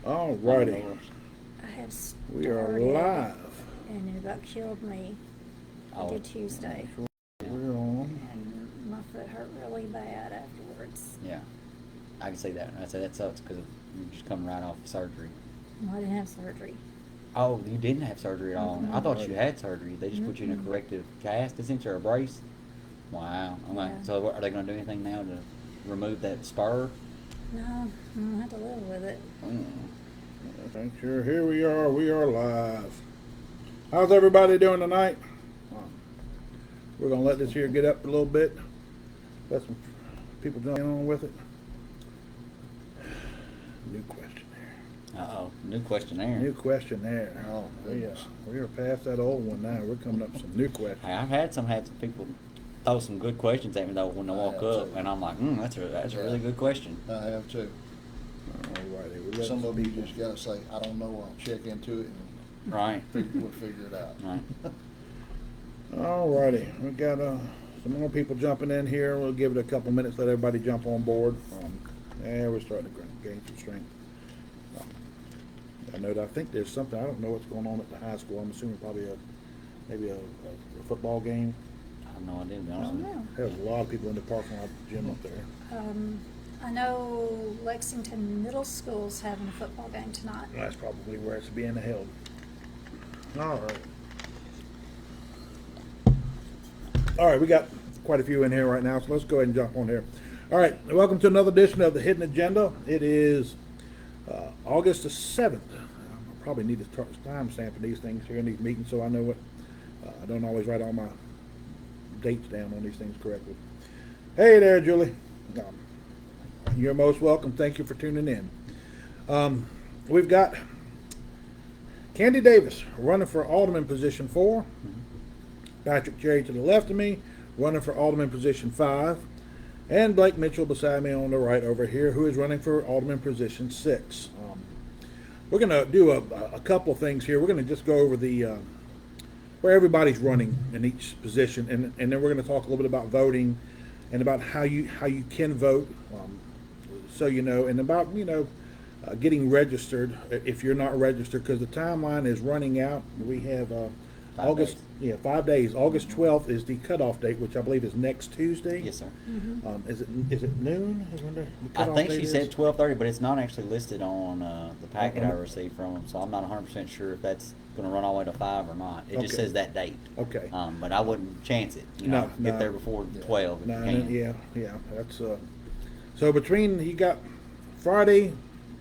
All righty. I have We are started, live. and it about killed me. I did Tuesday, We're on. and my foot hurt really bad afterwards. Yeah, I can see that. I say that sucks because you just come right off surgery. Well, I didn't have surgery. Oh, you didn't have surgery at all. I thought you had surgery. They just put you in a Mm-mm. corrective cast, essentially, or a brace. Wow. I'm like, Yeah. so are they going to do anything now to remove that spur? No, I'm gonna have to live with it. Mm. Thank you. Here we are. We are live. How's everybody doing tonight? We're gonna let this here get up a little bit. Let some people jump in on with it. New question there. Uh-oh. New questionnaire. New question there. Oh, we are past that old one now. We're coming up with some new questions. Hey, I've had some people throw some good questions at me, though, when they walk have up, too. and I'm like, that's a really good question. I have too. All righty. Some of you just gotta say, I don't know, I'll check into it and Right. we'll figure it out. Right. All righty. We got some more people jumping in here. We'll give it a couple minutes, let everybody jump on board. We're starting to gain some strength. I think there's something, I don't know what's going on at the high school. I'm assuming probably maybe a football game. I have no idea, to be I honest don't with you. know. There's a lot of people in the parking lot gym up there. I know Lexington Middle School's having a football game tonight. That's probably where it's being held. All right. All right, we got quite a few in here right now, so let's go ahead and jump on here. All right, welcome to another edition of the Hidden Agenda. It is August the 7th. I probably need to start timestamping these things here in these meetings so I know what. I don't always write all my dates down on these things correctly. Hey there, Julie. You're most welcome. Thank you for tuning in. We've got Candi Davis running for Alderman position 4. Patrick Cherry to the left of me running for Alderman position 5. And Blake Mitchell beside me on the right over here who is running for Alderman position 6. We're going to do a couple of things here. We're going to just go over the where everybody's running in each position, and then we're going to talk a little bit about voting and about how you can vote, so you know, and about getting registered if you're not registered, because the timeline is running out. We have 5 days. August 12th is the cutoff date, which I believe is next Tuesday. Yes, sir. Is it noon? Is when the I cutoff think date she is? said 12:30, but it's not actually listed on the packet I received from them, so I'm not 100% sure if that's going to run all the way to 5 or not. It just Okay. says that date. Okay. But I wouldn't chance it. No, Get no. there before 12 if No, you can. yeah, that's so between you got Friday,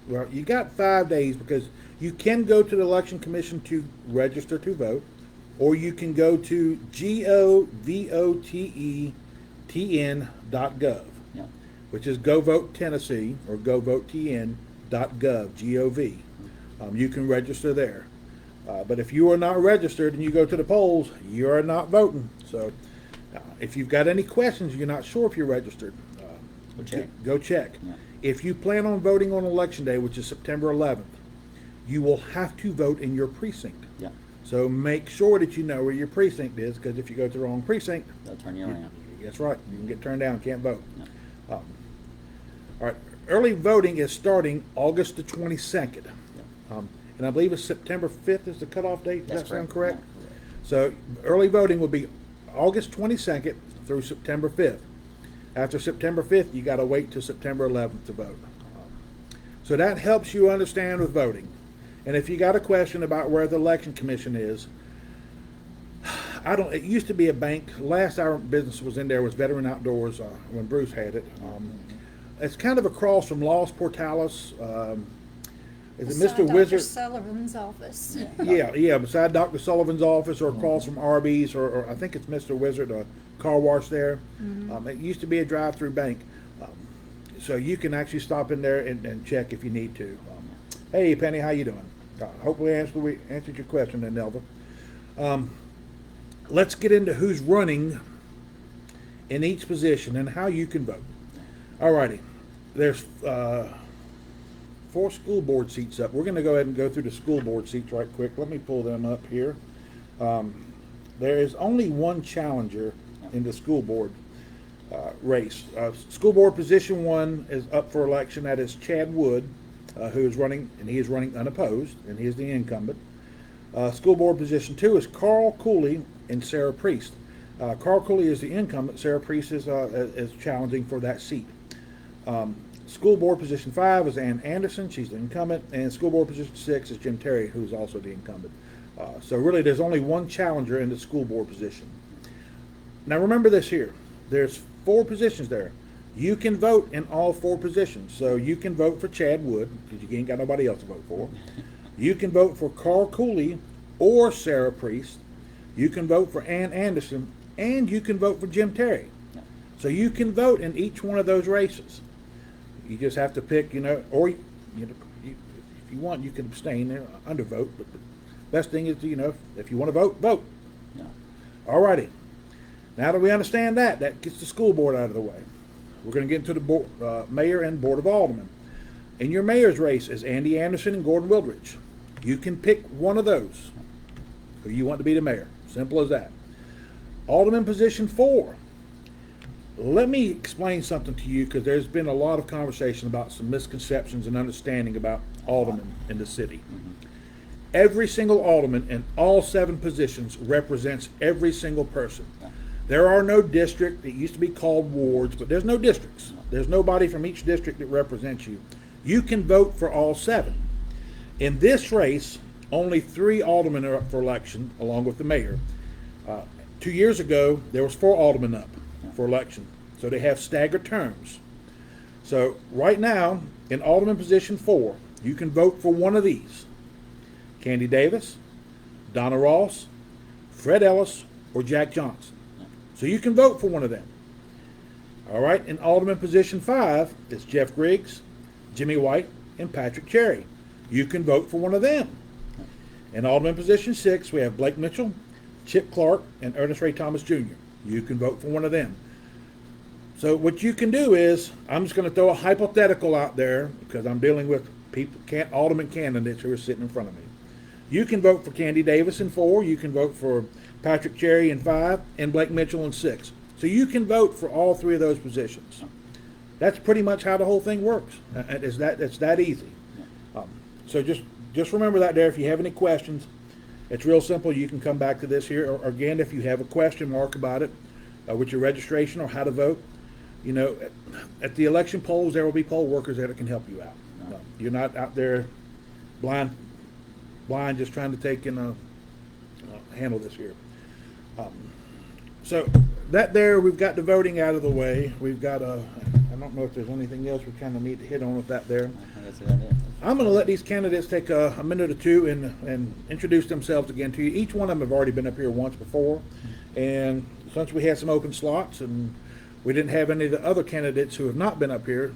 well, you got 5 days because you can go to the election commission to register to vote, or you can go to govotetn.gov, Yeah. which is Go Vote Tennessee or govotetn.gov, G-O-V. You can register there. But if you are not registered and you go to the polls, you are not voting. So if you've got any questions, you're not sure if you're registered, Go check. Go check. Yeah. If you plan on voting on Election Day, which is September 11th, you will have to vote in your precinct. Yeah. So make sure that you know where your precinct is, because if you go to the wrong precinct, They'll turn you around. that's right, you can get turned down, can't vote. Yeah. All right, early voting is starting August the 22nd. And I believe it's September 5th is the cutoff date. Does That's that sound correct. correct? Yeah, So early voting will be August 22nd through September 5th. After September 5th, you got to wait till September 11th to vote. So that helps you understand with voting. And if you got a question about where the election commission is, it used to be a bank. Last our business was in there was Veteran Outdoors when Bruce had it. It's kind of across from Los Portales. Is it Beside Mr. Dr. Wizard? Sullivan's office. Yeah, beside Dr. Sullivan's office or across from Arby's, or I think it's Mr. Wizard, a car wash there. It used to be a drive-through bank. So you can actually stop in there and check if you need to. Hey, Penny, how you doing? Hopefully we answered your question there, Nelva. Let's get into who's running in each position and how you can vote. All righty. There's 4 school board seats up. We're going to go ahead and go through the school board seats right quick. Let me pull them up here. There is only one challenger in the school board race. School board position 1 is up for election. That is Chad Wood. who is running, and he is running unopposed, and he is the incumbent. School board position 2 is Carl Cooley and Sarah Priest. Carl Cooley is the incumbent. Sarah Priest is challenging for that seat. School board position 5 is Ann Anderson. She's the incumbent. And school board position 6 is Jim Terry, who is also the incumbent. So really, there's only one challenger in the school board position. Now remember this here. There's 4 positions there. You can vote in all 4 positions. So you can vote for Chad Wood, because you ain't got nobody else to vote for. You can vote for Carl Cooley or Sarah Priest. You can vote for Ann Anderson, and you can vote for Jim Terry. So you can vote in each one of those races. You just have to pick, or if you want, you can abstain or undervote. But the best thing is, if you want to vote, vote. No. All righty. Now that we understand that gets the school board out of the way. We're going to get into the mayor and board of aldermen. In your mayor's race is Andy Anderson and Gordon Wildridge. You can pick one of those who you want to be the mayor. Simple as that. Alderman position 4. Let me explain something to you, because there's been a lot of conversation about some misconceptions and understanding about aldermen in the city. Every single alderman in all 7 positions represents every single person. There are no districts. It used to be called wards, but there's no districts. There's nobody from each district that represents you. You can vote for all 7. In this race, only 3 aldermen are up for election, along with the mayor. 2 years ago, there was 4 aldermen up for election. So they have staggered terms. So right now, in alderman position 4, you can vote for one of these: Candi Davis, Donna Ross, Fred Ellis, or Jack Johnson. So you can vote for one of them. All right, in alderman position 5, it's Jeff Griggs, Jimmy White, and Patrick Cherry. You can vote for one of them. In alderman position 6, we have Blake Mitchell, Chip Clark, and Ernest Ray Thomas Jr. You can vote for one of them. So what you can do is, I'm just going to throw a hypothetical out there, because I'm dealing with alderman candidates who are sitting in front of me. You can vote for Candi Davis in 4. You can vote for Patrick Cherry in 5, and Blake Mitchell in 6. So you can vote for all 3 of those positions. That's pretty much how the whole thing works. It's that easy. So just remember that there. If you have any questions, it's real simple. You can come back to this here. Or again, if you have a question mark about it, with your registration or how to vote, at the election polls, there will be poll workers there that can help you out. You're not out there blind just trying to take and handle this here. So that there, we've got the voting out of the way. We've got I don't know if there's anything else we kind of need to hit on with that there. I think that's about it. I'm I'm going to let these candidates take a minute or two and introduce themselves again to you. Each one of them have already been up here once before, and since we had some open slots and we didn't have any of the other candidates who have not been up here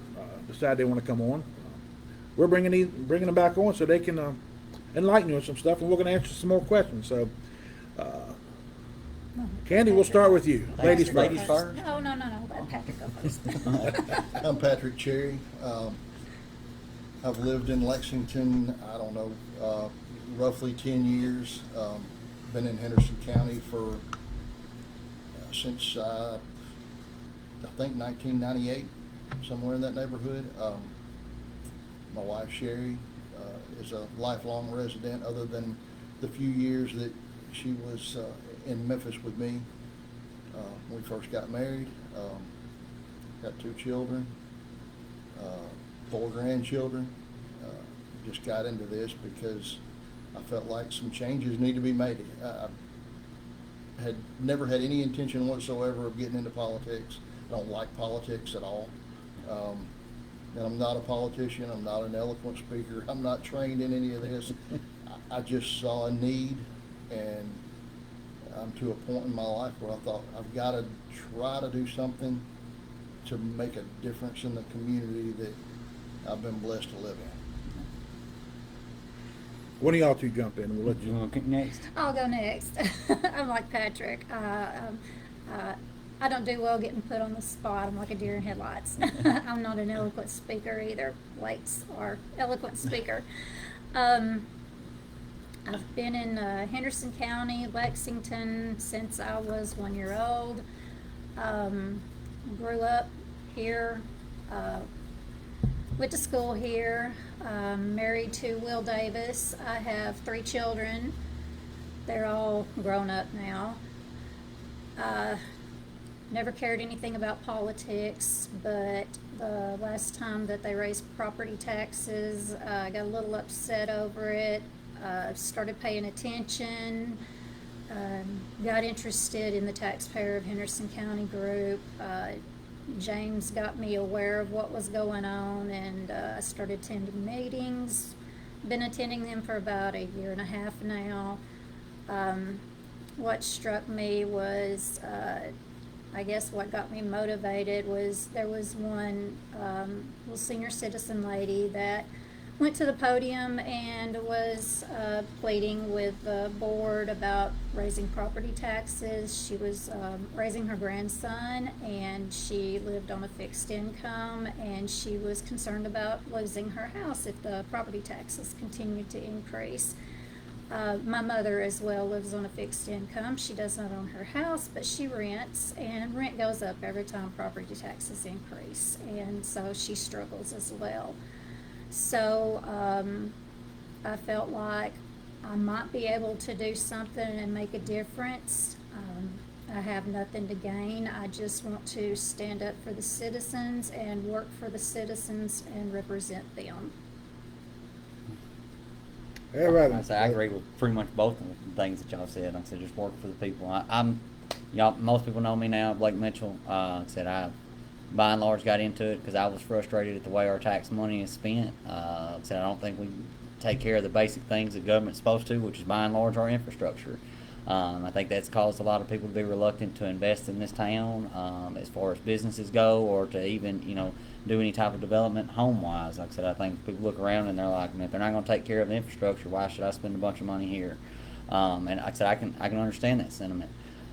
decide they want to come on, we're bringing them back on so they can enlighten you on some stuff, and we're going to answer some more questions. So, Candi, we'll start with you. Ladies first. Ladies first. No. Let Patrick go first. I'm Patrick Cherry. I've lived in Lexington, roughly 10 years. Been in Henderson County for since I think 1998, somewhere in that neighborhood. My wife Sherry is a lifelong resident, other than the few years that she was in Memphis with me. When we first got married, got 2 children, 4 grandchildren. Just got into this because I felt like some changes need to be made. I had never had any intention whatsoever of getting into politics. I don't like politics at all. And I'm not a politician. I'm not an eloquent speaker. I'm not trained in any of this. I just saw a need, and I'm to a point in my life where I thought I've got to try to do something to make a difference in the community that I've been blessed to live in. One of y'all two jump in, and we'll let You you. want to go next? I'll go next. I'm like Patrick. I don't do well getting put on the spot. I'm like a deer in headlights. I'm not an eloquent speaker either. Blake's our eloquent speaker. I've been in Henderson County, Lexington since I was 1 year old. Grew up here. went to school here, married to Will Davis. I have 3 children. They're all grown up now. Never cared anything about politics, but the last time that they raised property taxes, I got a little upset over it. Started paying attention. Got interested in the Taxpayer of Henderson County group. James got me aware of what was going on, and I started attending meetings. Been attending them for about a year and a half now. What struck me was, I guess what got me motivated was there was one little senior citizen lady that went to the podium and was pleading with the board about raising property taxes. She was raising her grandson, and she lived on a fixed income, and she was concerned about losing her house if the property taxes continued to increase. My mother as well lives on a fixed income. She does not own her house, but she rents, and rent goes up every time property taxes increase, and so she struggles as well. So I felt like I might be able to do something and make a difference. I have nothing to gain. I just want to stand up for the citizens and work for the citizens and represent them. Everybody. I say I agree with pretty much both of the things that y'all said. Like I said, just work for the people. Y'all, most people know me now, Blake Mitchell. Said I, by and large, got into it because I was frustrated at the way our tax money is spent. Said I don't think we take care of the basic things the government's supposed to, which is by and large our infrastructure. I think that's caused a lot of people to be reluctant to invest in this town, as far as businesses go, or to even, do any type of development home-wise. Like I said, I think people look around and they're like, if they're not going to take care of the infrastructure, why should I spend a bunch of money here? And like I said, I can understand that sentiment.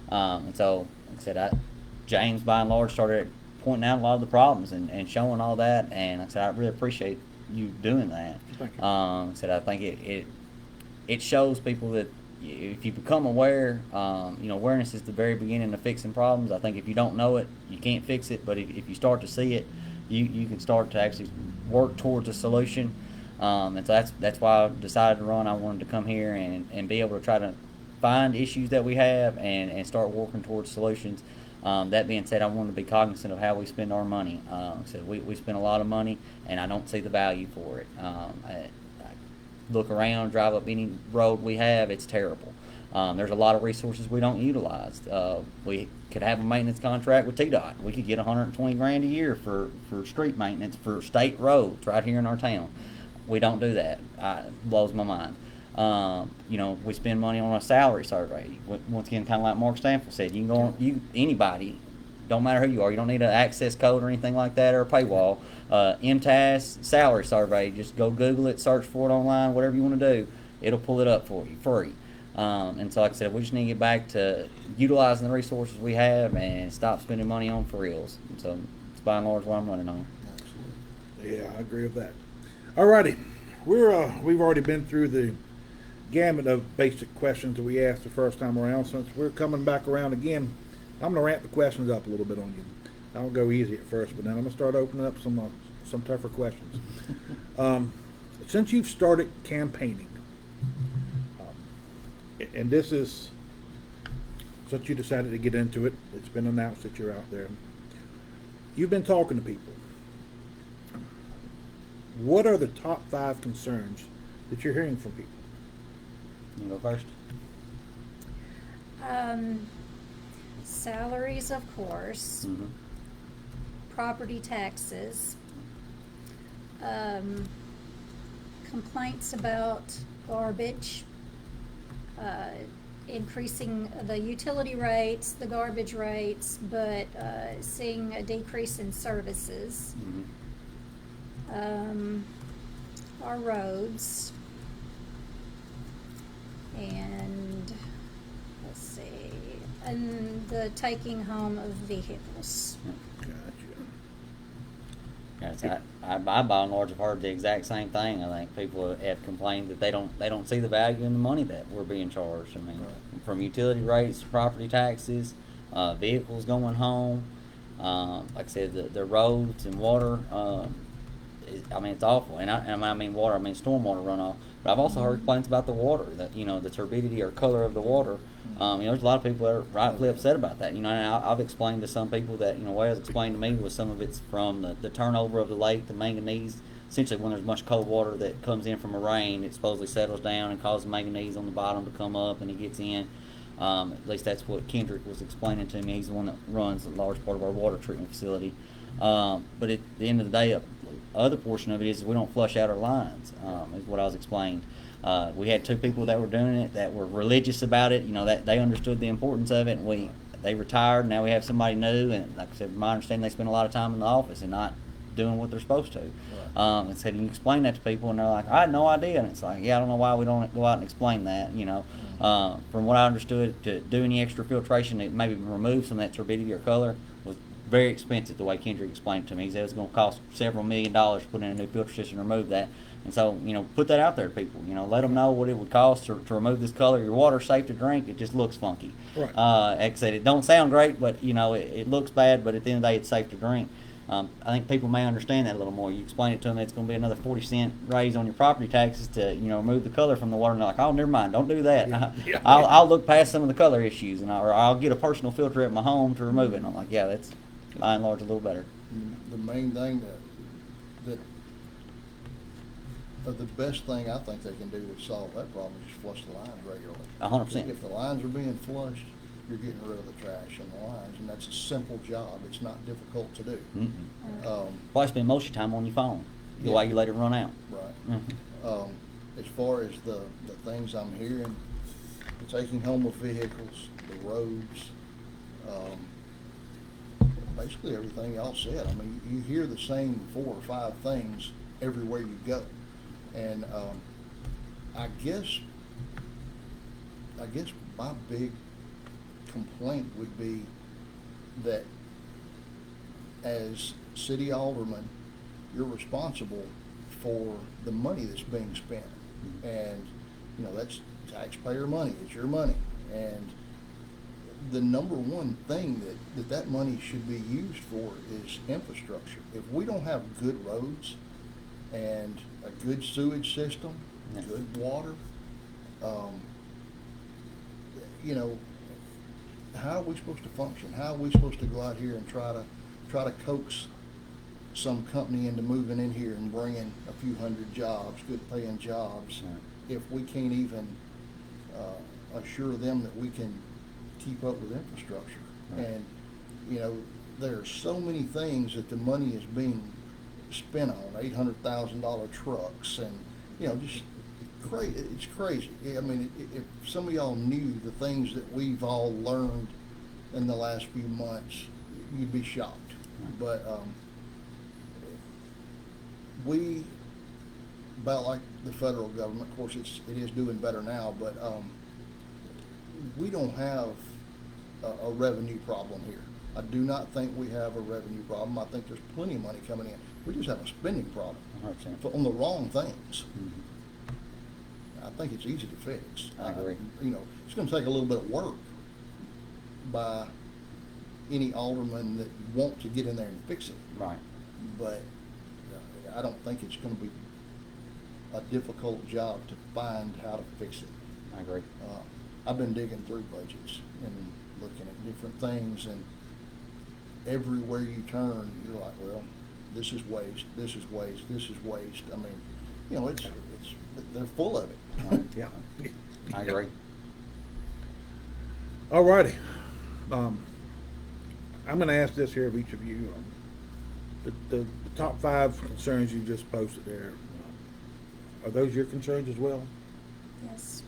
And so, like I said, James, by and large, started pointing out a lot of the problems and showing all that. And like I said, I really appreciate you doing that. Thank you. Like I said, I think it shows people that if you become aware, awareness is the very beginning of fixing problems. I think if you don't know it, you can't fix it. But if you start to see it, you can start to actually work towards a solution. And so that's why I decided to run. I wanted to come here and be able to try to find issues that we have and start working towards solutions. That being said, I want to be cognizant of how we spend our money. So we spend a lot of money, and I don't see the value for it. I look around, drive up any road we have, it's terrible. There's a lot of resources we don't utilize. We could have a maintenance contract with TDOT. We could get $120,000 a year for street maintenance for state roads right here in our town. We don't do that. It blows my mind. We spend money on a salary survey. Once again, kind of like Mark Stanfield said, you can go on, anybody, don't matter who you are, you don't need an access code or anything like that or a paywall. MTAS salary survey, just go Google it, search for it online, whatever you want to do, it'll pull it up for you free. And so like I said, we just need to get back to utilizing the resources we have and stop spending money on for reals. And so it's by and large what I'm running on. Yeah, I agree with that. Alrighty, we've already been through the gamut of basic questions that we asked the first time around. Since we're coming back around again, I'm gonna ramp the questions up a little bit on you. I'll go easy at first, but then I'm gonna start opening up some tougher questions. Since you've started campaigning, and this is since you decided to get into it, it's been announced that you're out there. You've been talking to people. What are the top 5 concerns that you're hearing from people? You go first. Salaries, of course. Mm-hmm. Property taxes. Complaints about garbage. Increasing the utility rates, the garbage rates, but seeing a decrease in services. Mm-hmm. Our roads, and let's see, and the taking home of vehicles. Gotcha. I by and large have heard the exact same thing. I think people have complained that they don't see the value in the money that we're being charged. I mean, from utility rates, property taxes, vehicles going home. Like I said, the roads and water. I mean, it's awful. And I mean water, I mean stormwater runoff. But I've also heard complaints about the water, that, you know, the turbidity or color of the water. You know, there's a lot of people that are rightfully upset about that. You know, and I've explained to some people that, you know, what was explained to me was some of it's from the turnover of the lake, the manganese. Essentially, when there's much cold water that comes in from a rain, it supposedly settles down and causes manganese on the bottom to come up, and it gets in. At least that's what Kendrick was explaining to me. He's the one that runs a large part of our water treatment facility. But at the end of the day, other portion of it is we don't flush out our lines, is what I was explained. We had two people that were doing it that were religious about it. You know, that they understood the importance of it, and they retired. Now we have somebody new, and like I said, from my understanding, they spend a lot of time in the office and not doing what they're supposed to. And said, you explain that to people, and they're like, I had no idea. And it's like, yeah, I don't know why we don't go out and explain that. You know, from what I understood, to do any extra filtration that maybe remove some of that turbidity or color was very expensive. The way Kendrick explained it to me, he said it was going to cost several $1 million to put in a new filter system and remove that. And so, you know, put that out there to people. You know, let them know what it would cost to remove this color. Your water's safe to drink. It just looks funky. Right. Like I said, it don't sound great, but, you know, it looks bad, but at the end of the day, it's safe to drink. I think people may understand that a little more. You explain it to them, it's going to be another 40-cent raise on your property taxes to, you know, remove the color from the water. And they're like, oh, never mind, don't do that. Yeah. I'll look past some of the color issues, and or I'll get a personal filter at my home to remove it. And I'm like, yeah, that's by and large a little better. The main thing the best thing I think they can do to solve that problem is just flush the lines regularly. 100%. If the lines are being flushed, you're getting rid of the trash in the lines, and that's a simple job. It's not difficult to do. Probably spend most of your time on your phone the way you let it run out. Right. As far as the things I'm hearing, the taking home of vehicles, the roads, basically everything y'all said. I mean, you hear the same 4 or 5 things everywhere you go. And I guess my big complaint would be that as city alderman, you're responsible for the money that's being spent. And, you know, that's taxpayer money, it's your money. And the number one thing that money should be used for is infrastructure. If we don't have good roads and a good sewage system, good water, you know, how are we supposed to function? How are we supposed to go out here and try to coax some company into moving in here and bringing a few hundred jobs, good paying jobs, if we can't even assure them that we can keep up with infrastructure? And, you know, there are so many things that the money is being spent on, $800,000 trucks, and, you know, just crazy. It's crazy. I mean, if some of y'all knew the things that we've all learned in the last few months, you'd be shocked. But we, about like the federal government, of course it is doing better now, but we don't have a revenue problem here. I do not think we have a revenue problem. I think there's plenty of money coming in. We just have a spending problem on the wrong things. I think it's easy to fix. I agree. You know, it's going to take a little bit of work by any alderman that want to get in there and fix it. Right. But I don't think it's going to be a difficult job to find how to fix it. I agree. I've been digging through budgets and looking at different things, and everywhere you turn, you're like, well, this is waste, this is waste, this is waste. I mean, you know, they're full of it. Yeah. I agree. All righty. I'm going to ask this here of each of you. The top 5 concerns you just posted there, are those your concerns as well? Yes.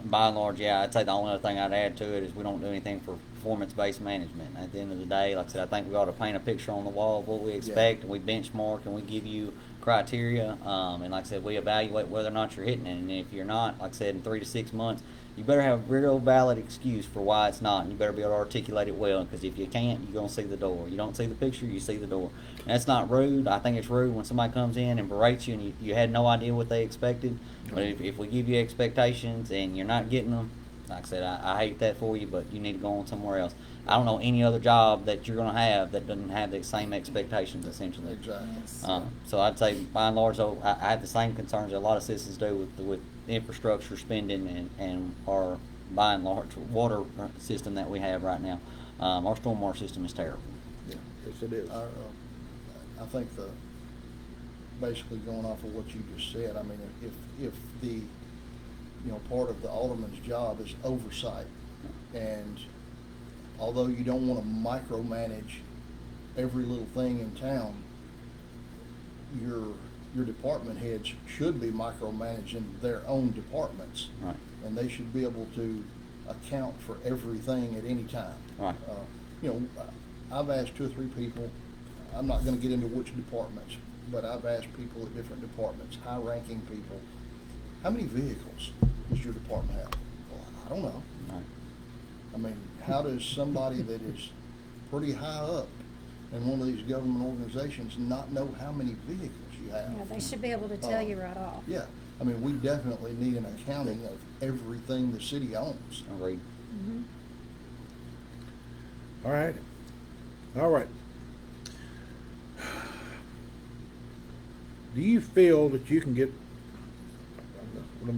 By and large, yeah. I'd say the only other thing I'd add to it is we don't do anything for performance-based management. At the end of the day, like I said, I think we ought to paint a picture on the wall of what we expect, and we benchmark, and we give you criteria. And like I said, we evaluate whether or not you're hitting it. And if you're not, like I said, in 3 to 6 months, you better have a real valid excuse for why it's not, and you better be able to articulate it well, because if you can't, you're going to see the door. You don't see the picture, you see the door. And that's not rude. I think it's rude when somebody comes in and berates you and you had no idea what they expected. But if we give you expectations and you're not getting them, like I said, I hate that for you, but you need to go on somewhere else. I don't know any other job that you're gonna have that doesn't have the same expectations, essentially. Exactly. Yes. So I'd say, by and large, though, I have the same concerns that a lot of citizens do with infrastructure spending and our, by and large, water system that we have right now. Our stormwater system is terrible. Yeah. Yes, it is. I think basically going off of what you just said, I mean, if the, part of the alderman's job is oversight, and although you don't want to micromanage every little thing in town, your department heads should be micromanaging their own departments. Right. And they should be able to account for everything at any time. Right. I've asked 2 or 3 people, I'm not gonna get into which departments, but I've asked people at different departments, high-ranking people, how many vehicles does your department have? Well, I don't know. Right. I mean, how does somebody that is pretty high up in one of these government organizations not know how many vehicles you have? Yeah, they should be able to tell you right off. Yeah, I mean, we definitely need an accounting of everything the city owns. Agreed. Mhm. All right. All right. Do you feel that you can get, let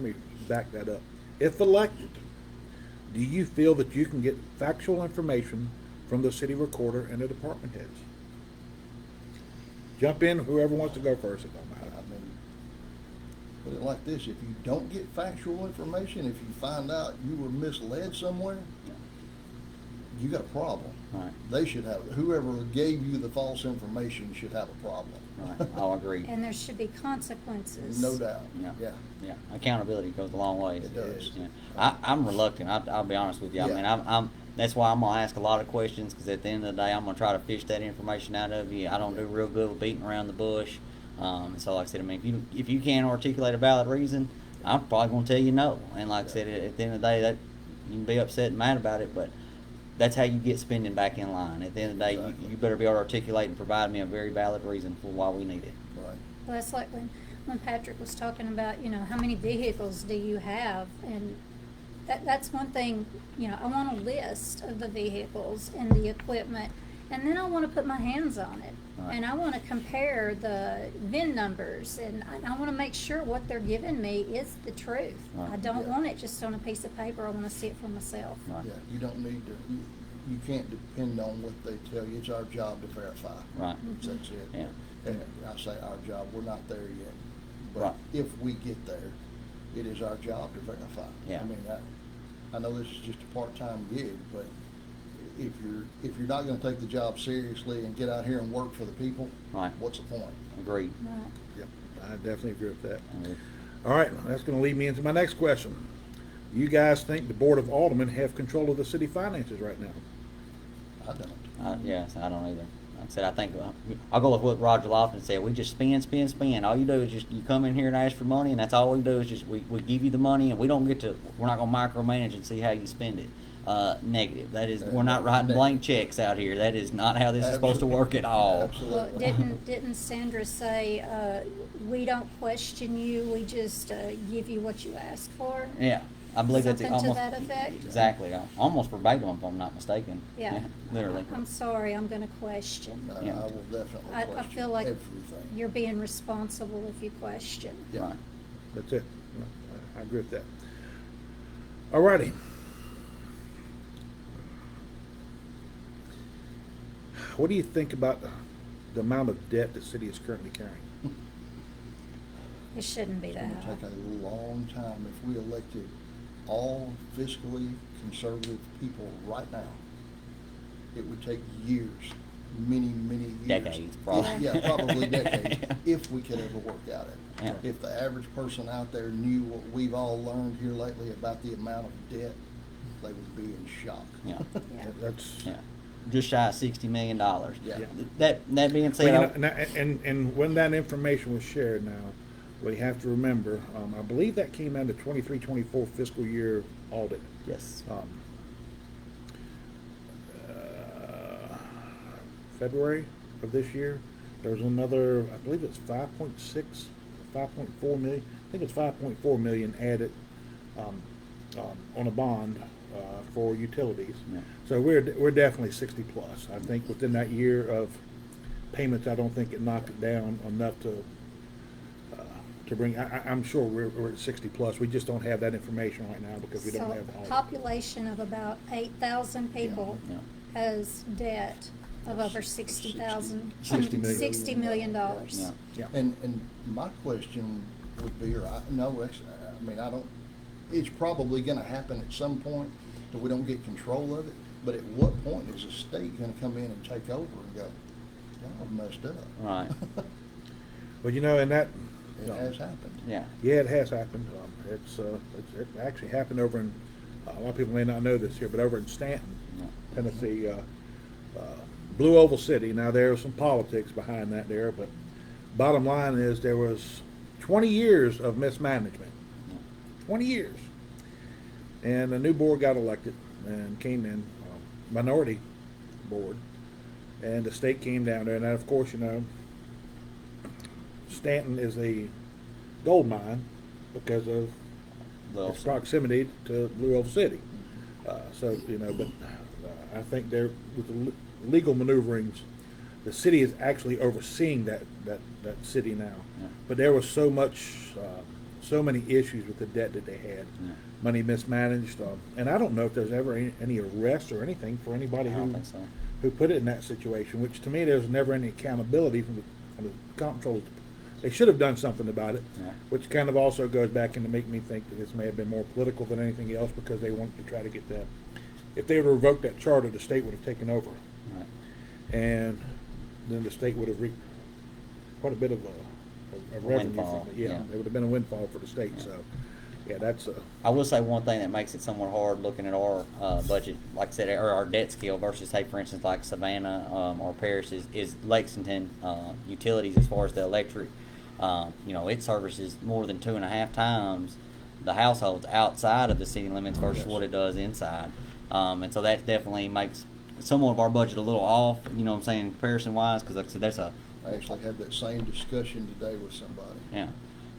me back that up. If elected, do you feel that you can get factual information from the city recorder and the department heads? Jump in, whoever wants to go first, it don't I matter. mean, put it like this, if you don't get factual information, if you find out you were misled somewhere, you got a problem. Right. They should have, whoever gave you the false information should have a problem. Right. I'll agree. And there should be consequences. No doubt, Yeah. yeah. Yeah, accountability goes a long way. It does. Yeah. I'm reluctant. I'll be honest with you. I Yeah. mean, I'm. That's why I'm gonna ask a lot of questions, because at the end of the day, I'm gonna try to fish that information out of you. I don't do real good with beating around the bush. And so, like I said, I mean, if you can't articulate a valid reason, I'm probably gonna tell you no. And like I said, at the end of the day, that you can be upset and mad about it, but that's how you get spending back in line. At the end of the day, Exactly. you better be able to articulate and provide me a very valid reason for why we need it. Right. Well, that's like when Patrick was talking about, how many vehicles do you have? And that's one thing, I want a list of the vehicles and the equipment, and then I want to put my hands on it. Right. And I want to compare the VIN numbers, and I want to make sure what they're giving me is the truth. Right. I don't Yeah. want it just on a piece of paper. I want to see it for myself. Right. Yeah, you don't need to, you can't depend on what they tell you. It's our job to verify. Right. That's it. Yeah. And I say our job, we're not there yet. But Right. if we get there, it is our job to verify. Yeah. I mean, I know this is just a part-time gig, but if you're not gonna take the job seriously and get out here and work for the people, Right. what's the point? Agreed. Right. Yep, I definitely agree with that. Agreed. All right, that's gonna lead me into my next question. You guys think the Board of Aldermen have control of the city finances right now? I don't. Yes, I don't either. Like I said, I think I'll go with what Roger Lofton said. We just spend. All you do is just you come in here and ask for money, and that's all we do is just we give you the money, and we're not gonna micromanage and see how you spend it. Negative. That is, we're not writing blank checks out here. That is not how this is supposed to work at all. Well, Absolutely. didn't Sandra say, we don't question you, we just give you what you ask for? Yeah, I believe that's Something to almost that effect? exactly almost verbatim, if I'm not mistaken. Yeah. Literally. I'm sorry, I'm gonna question. I Yeah. will definitely I question feel like everything. you're being responsible if you question. Yeah. Right. That's it. I agree with that. All righty. What do you think about the amount of debt the city is currently carrying? It shouldn't be It's that gonna high. take a long time if we elected all fiscally conservative people right now. It would take years, many, many years. Decades, probably. Yeah, probably decades, if we could ever work out it. Yeah. If the average person out there knew what we've all learned here lately about the amount of debt, they would be in shock. Yeah. Yeah. That's, Yeah. Just shy of $60 million. Yeah. That being well, said, and when that information was shared now, we have to remember, I believe that came out of 23-24 fiscal year audit. yes. February of this year, there was another, I believe it's 5.6, 5.4 million, I think it's 5.4 million added on a bond for utilities. Yeah. So we're definitely 60 plus. I think within that year of payments, I don't think it knocked it down enough to bring. I'm sure we're at 60 plus. We just don't have that information right now because we don't have all. So population of about 8,000 people Yeah. has debt of over 60,000, $60 million. $60 million. Yeah. Yeah. And my question would be, I mean, I don't, it's probably gonna happen at some point that we don't get control of it, but at what point is the state gonna come in and take over and go, y'all messed up? Right. Well, you know, and that. It has happened. Yeah. Yeah, it has happened. It actually happened over in, a lot of people may not know this here, but over in Stanton, Yeah. Tennessee, Blue Oval City. Now, there's some politics behind that there, but bottom line is there was 20 years of mismanagement. 20 years. And a new board got elected and came in, minority board, and the state came down there. And of course, you know, Stanton is a gold mine because of Well, its proximity to Blue Oval City. So, you know, but I think there, with the legal maneuverings, the city is actually overseeing that city now. Yeah. But there was so many issues with the debt that they had. Yeah. Money mismanaged, and I don't know if there's ever any arrests or anything for anybody I don't think so. who put it in that situation, which to me, there's never any accountability from the comptroller. They should have done something about it, Yeah. which kind of also goes back into make me think that this may have been more political than anything else because they wanted to try to get that. If they would have revoked that charter, the state would have taken over, Right. and then the state would have reaped quite a bit of a revenue windfall, from it. Yeah, yeah. it would have been a windfall for the state. Yeah. So, yeah, that's I will say one thing that makes it somewhat hard looking at our budget, like I said, or our debt scale versus, say, for instance, like Savannah or Paris is Lexington utilities as far as the electric. You know, it services more than 2.5 times the households outside of the city limits versus what it does inside. And so that definitely makes somewhat of our budget a little off, you know what I'm saying, comparison wise, because like I said, that's a, I actually had that same discussion today with somebody. yeah.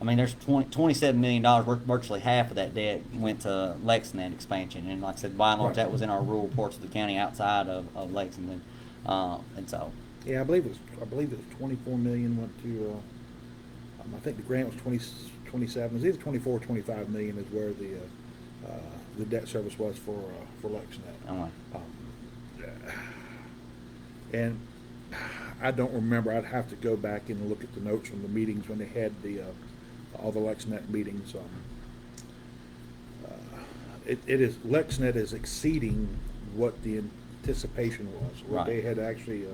I mean, there's $27 million, virtually half of that debt went to Lexington expansion. And like I said, by and large, Right. that was in our rural parts of the county outside of Lexington. And so, yeah. I believe it was 24 million went to. I think the grant was 27. It was either 24 or 25 million is where the debt service was for Lexington. I'm like, And I don't remember. I'd have to go back and look at the notes from the meetings when they had all the LexNet meetings. It is LexNet is exceeding what the anticipation was. What Right. they had actually,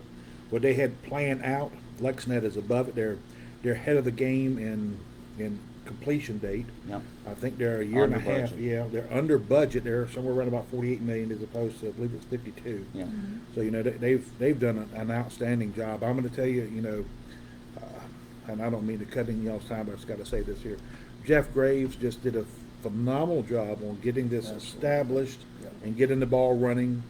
what they had planned out. LexNet is above it. They're ahead of the game in completion date. yep. I think they're a year and a Under half. budget. Yeah, they're under budget. They're somewhere around about 48 million as opposed to, I believe it's 52. Yeah. So, you know, they've done an outstanding job. I'm going to tell you, you know, and I don't mean to cut in y'all's time, but I just got to say this here. Jeff Graves just did a phenomenal job on getting this Absolutely. established Yeah. and getting the ball running.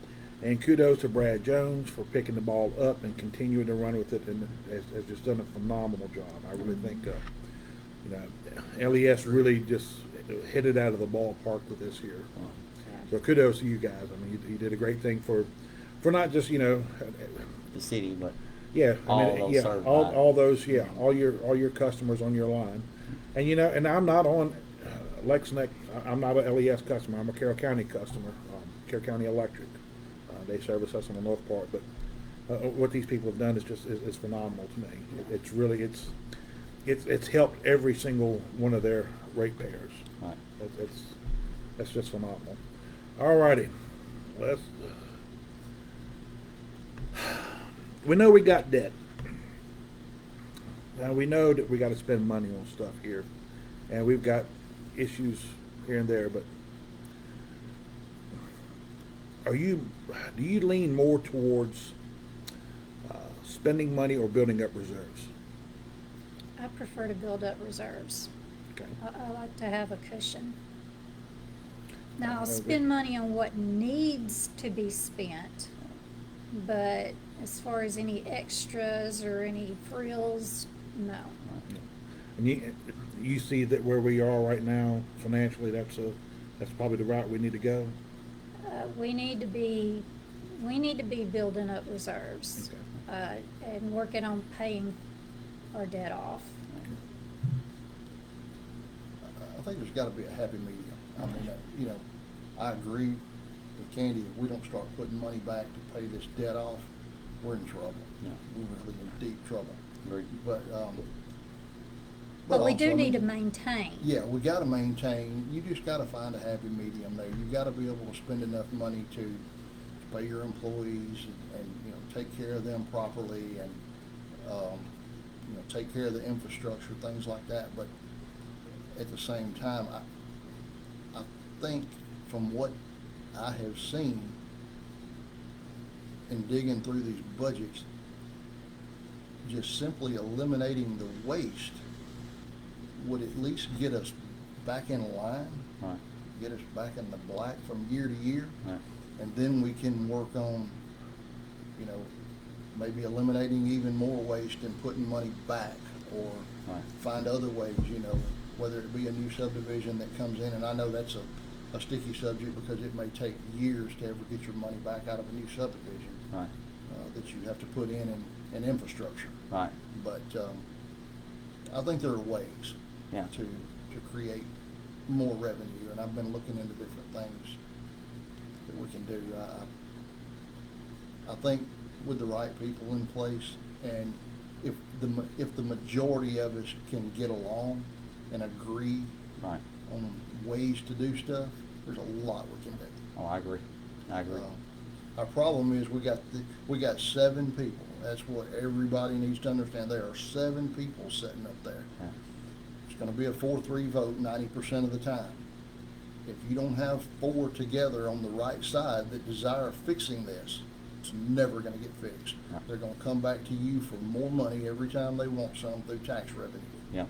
And kudos to Brad Jones for picking the ball up and continuing to run with it, and has just done a phenomenal job. I really think, you know, LES really just hit it out of the ballpark with this year. So kudos to you guys. I mean, you did a great thing for not just, you know, The city, but yeah, I All mean, those yeah, served all, by it. all those, yeah, all your customers on your line, and you know, and I'm not on LexNet. I'm not a LES customer. I'm a Carroll County customer, Carroll County Electric. They service us on the north part, but what these people have done is just is phenomenal to me. It's really it's helped every single one of their ratepayers. right. That's just phenomenal. All righty, we know we got debt. Now we know that we got to spend money on stuff here, and we've got issues here and there. But do you lean more towards spending money or building up reserves? I prefer to build up reserves. Okay. I like to have a cushion. Now, I'll Okay. spend money on what needs to be spent, but as far as any extras or any frills, no. And you see that where we are right now financially, that's That's probably the route we need to go. We need to be building up reserves, and working on paying our debt off. I think there's gotta be a happy medium. I mean, you know, I agree with Candy, if we don't start putting money back to pay this debt off, we're in trouble. Yeah. We're really in deep trouble. Agreed. But But we also, do I need to mean, maintain. yeah, we gotta maintain, you just gotta find a happy medium there. You gotta be able to spend enough money to pay your employees and, you know, take care of them properly and, you know, take care of the infrastructure, things like that. But at the same time, I think from what I have seen in digging through these budgets, just simply eliminating the waste would at least get us back in line, Right. get us back in the black from year to year. Right. And then we can work on, you know, maybe eliminating even more waste and putting money back, or Right. find other ways, you know, whether it be a new subdivision that comes in, and I know that's a sticky subject because it may take years to ever get your money back out of a new subdivision. Right. That you have to put in infrastructure. Right. But I think there are ways Yeah. to create more revenue, and I've been looking into different things that we can do. I think with the right people in place, and if the majority of us can get along and agree Right. on ways to do stuff, there's a lot we can do. Oh, I agree. I agree. Our problem is we got 7 people. That's what everybody needs to understand. There are 7 people sitting up there. Yeah. It's gonna be a 4-3 vote 90% of the time. If you don't have 4 together on the right side that desire fixing this, it's never gonna get fixed. Right. They're gonna come back to you for more money every time they want some through tax revenue. Yeah.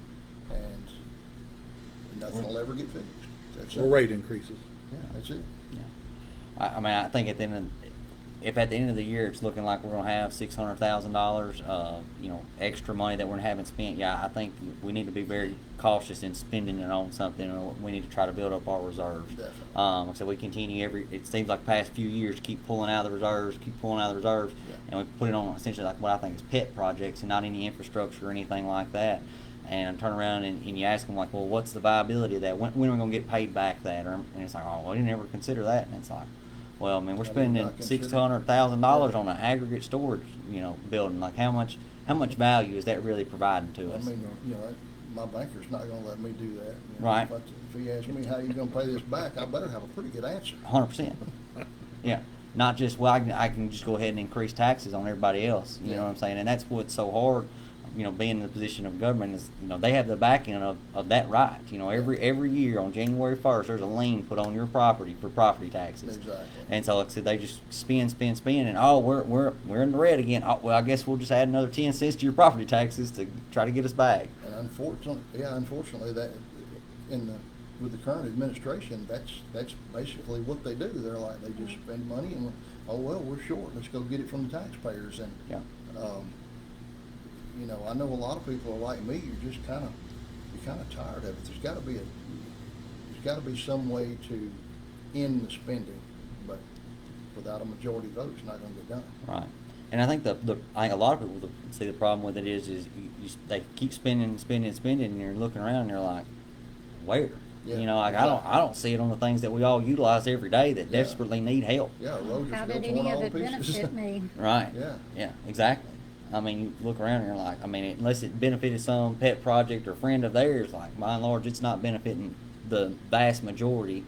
And nothing will ever get fixed. That's Or it. rate increases. Yeah, that's it. Yeah. I mean, I think if at the end of the year it's looking like we're gonna have $600,000, you know, extra money that we're haven't spent, yeah, I think we need to be very cautious in spending it on something, or we need to try to build up our reserves. Definitely. So we continue it seems like past few years, keep pulling out of the reserves, Yeah. and we put it on essentially like what I think is pet projects and not any infrastructure or anything like that. And turn around and you ask them like, well, what's the viability of that? When are we gonna get paid back that? And it's like, oh, well, we didn't ever consider that. And it's like, well, I mean, we're I did spending not consider- $600,000 on an aggregate storage, you know, building. Like, how much value is that really providing to I us? mean, you know, my banker's not gonna let me do that. You know, Right. If he asks me how you gonna pay this back, I better have a pretty good answer. 100%. Yeah. Not just, well, I can just go ahead and increase taxes on everybody else. You know Yeah. what I'm saying? And that's what's so hard, you know, being in the position of government is, you know, they have the backing of that right. You know, every year on January 1st, there's a lien put on your property for property taxes. Exactly. And so, like I said, they just spend, and oh, we're in the red again. Oh, well, I guess we'll just add another 10 cents to your property taxes to try to get us back. And unfortunately, that with the current administration, that's basically what they do. They're like, they just spend money and, oh, well, we're short, let's go get it from the taxpayers. And, Yeah. you know, I know a lot of people are like me, you're kind of tired of it. There's gotta be some way to end the spending, but without a majority vote, it's not gonna get done. Right. And I think I think a lot of people see the problem with it is they keep spending, and you're looking around and you're like, where? Yeah, You know, like exactly. I don't see it on the things that we all utilize every day that Yeah. desperately need help. Yeah, roads How are still did torn any of all it to pieces. benefit me? Right. Yeah. Yeah, exactly. I mean, you look around and you're like, I mean, unless it benefited some pet project or friend of theirs, like by and large, it's not benefiting the vast majority,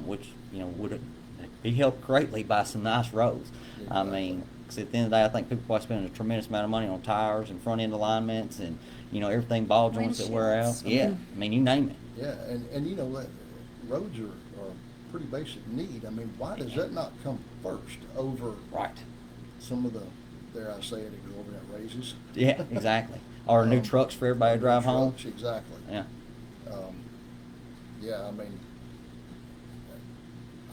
which, you know, would be helped greatly by some nice roads. I Exactly. mean, 'cause at the end of the day, I think people are spending a tremendous amount of money on tires and front end alignments and, you know, everything ball joints that wear out. Windshields. Yeah, I mean, you name it. Yeah, and you know, roads are a pretty basic need. I mean, why does that not come first over Right. some of the, dare I say it, exorbitant raises? Yeah, exactly. Or new trucks for everybody to drive home. Trucks, exactly. Yeah. Yeah, I mean,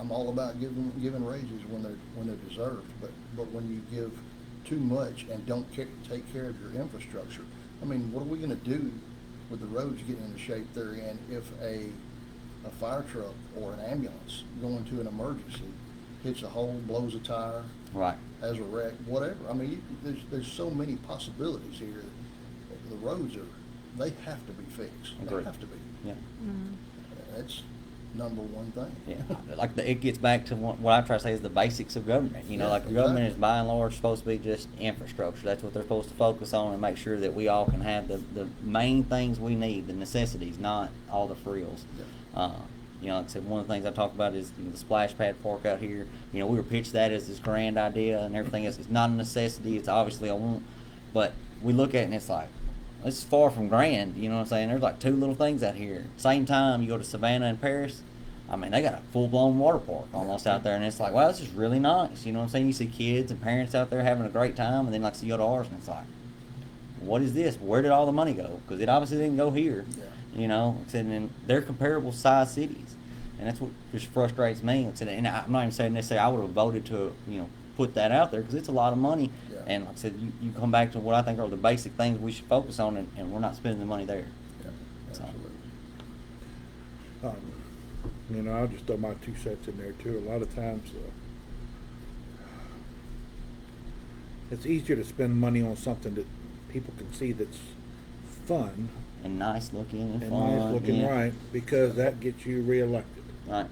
I'm all about giving raises when they're deserved, but when you give too much and don't take care of your infrastructure, I mean, what are we gonna do with the roads getting in the shape they're in if a a fire truck or an ambulance going to an emergency, hits a hole, blows a tire, Right. has a wreck, whatever. I mean, there's so many possibilities here. The roads they have to be fixed. Agreed. They have to be. Yeah. That's number one thing. Yeah, it gets back to what I try to say is the basics of government. You know, Yeah, like the government is exactly. by and large supposed to be just infrastructure. That's what they're supposed to focus on and make sure that we all can have the main things we need, the necessities, not all the frills. Yeah. You know, like I said, one of the things I talk about is the splash pad park out here. You know, we were pitched that as this grand idea and everything else. It's not a necessity. It's obviously a want, but we look at it and it's like, it's far from grand. You know what I'm saying? There's like two little things out here. Same time, you go to Savannah and Paris. I mean, they got a full-blown water park almost out there, and it's like, wow, this is really nice. You know what I'm saying? You see kids and parents out there having a great time, and then like you go to ours, and it's like, what is this? Where did all the money go? Because it obviously didn't go here. Yeah. You know, like I said, and they're comparable size cities, and that's what just frustrates me. Like I said, and I'm not even saying necessarily I would have voted to, you know, put that out there because it's a lot of money. Yeah. And like I said, you come back to what I think are the basic things we should focus on, and we're not spending the money there. Yeah, So. absolutely. You know, I'll just throw my 2 cents in there too. A lot of times, it's easier to spend money on something that people can see that's fun And nice looking and and fun. nice looking, yeah. right? Because that gets you reelected. Right.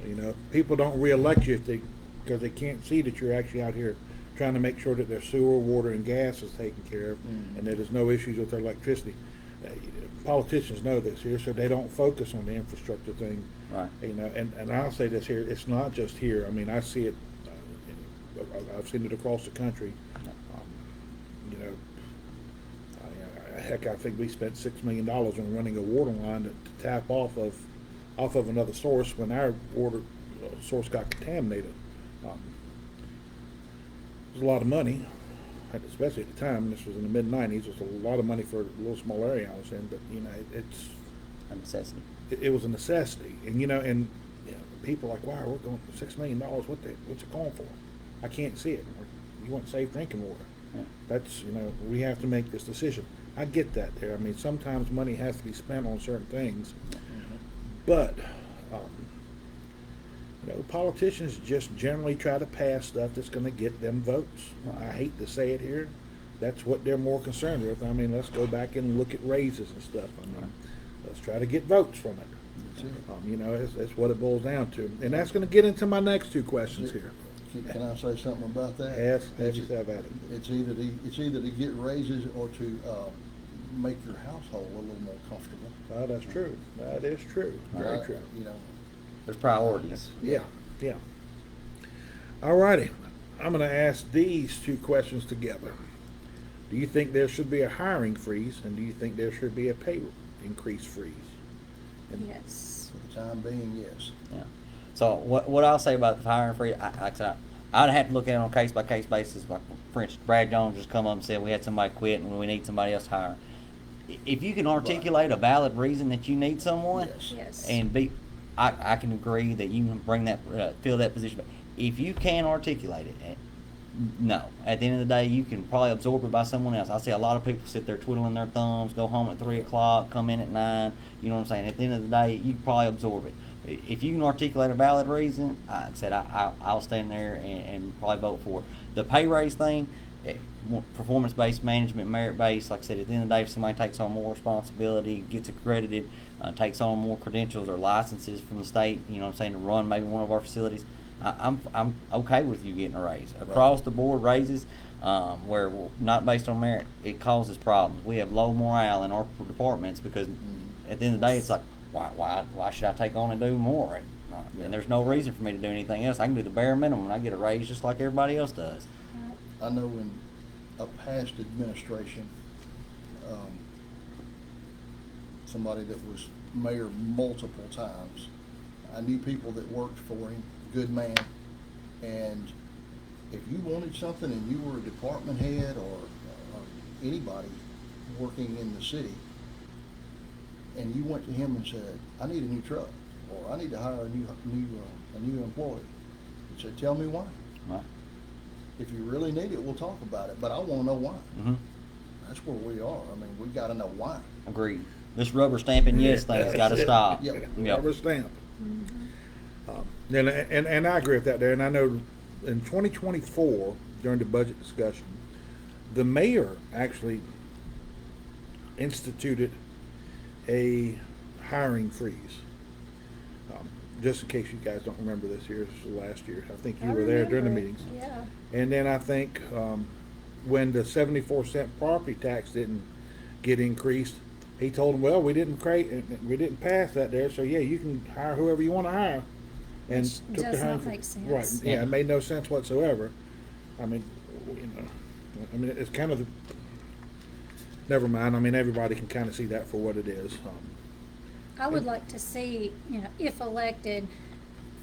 You know, people don't reelect you because they can't see that you're actually out here trying to make sure that their sewer, water, and gas is taken care of, and that there's no issues with their electricity. Politicians know this here, so they don't focus on the infrastructure thing. Right. You know, and I'll say this here: it's not just here. I mean, I see it. I've seen it across the country. You know, heck, I think we spent $6 million on running a water line to tap off of another source when our water source got contaminated. It was a lot of money, especially at the time. This was in the mid-'90s. It was a lot of money for a little small area I was in, but you know, it's A necessity. it was a necessity. And you know, people are like, wow, we're going $6 million. What's it going for? I can't see it. You want safe drinking water? Yeah. That's, you know, we have to make this decision. I get that there. I mean, sometimes money has to be spent on certain things, but you know, politicians just generally try to pass stuff that's going to get them votes. I hate to say it here. That's what they're more concerned with. I mean, let's go back and look at raises and stuff. I mean, let's try to get votes from it. That's it. You know, that's what it boils down to. And that's going to get into my next 2 questions here. Can I say something about that? Have yourself at it. It's either to get raises or to make your household a little more comfortable. Well, that's true. That is true. Very true. You know, There's priorities. Yeah, yeah. All righty. I'm going to ask these 2 questions together. Do you think there should be a hiring freeze, and do you think there should be a pay increase freeze? Yes. for the time being, yes. Yeah. So what I'll say about the hiring freeze, like I said, I'd have to look at it on a case by case basis. Like for instance, Brad Jones just come up and said we had somebody quit and we need somebody else to hire. If you can articulate a valid reason that you need someone, Yes. Yes. and I can agree that you can bring that fill that position. But if you can't articulate it, no. At the end of the day, you can probably absorb it by someone else. I see a lot of people sit there twiddling their thumbs, go home at 3 o'clock, come in at 9. You know what I'm saying? At the end of the day, you can probably absorb it. If you can articulate a valid reason, like I said, I'll stand there and probably vote for it. The pay raise thing, performance-based management, merit-based, like I said, at the end of the day, if somebody takes on more responsibility, gets accredited, takes on more credentials or licenses from the state, you know what I'm saying, to run maybe one of our facilities, I'm okay with you getting a raise. Across the board raises, where not based on merit, it causes problems. We have low morale in our departments because at the end of the day, it's like, why should I take on and do more? And there's no reason for me to do anything else. I can do the bare minimum and I get a raise just like everybody else does. I know in a past administration, somebody that was mayor multiple times, I knew people that worked for him, good man, and if you wanted something and you were a department head or anybody working in the city, and you went to him and said, I need a new truck, or I need to hire a new employee, he said, tell me why. Right. If you really need it, we'll talk about it, but I want to know why. Mm-hmm. That's where we are. I mean, we got to know why. Agreed. This rubber stamping yes thing's got to stop. Yep. Rubber stamp. And I agree with that there. And I know in 2024, during the budget discussion, the mayor actually instituted a hiring freeze. Just in case you guys don't remember this year, this was last year. I think you I were there during the remember it, meetings. Yeah. And then I think when the 74-cent property tax didn't get increased, he told them, well, we didn't pass that there, so yeah, you can hire whoever you want to hire. And Which took the does not hiring- make sense. Right, yeah, it made no sense whatsoever. I mean, it's kind of, never mind. I mean, everybody can kind of see that for what it is. I would like to see, if elected,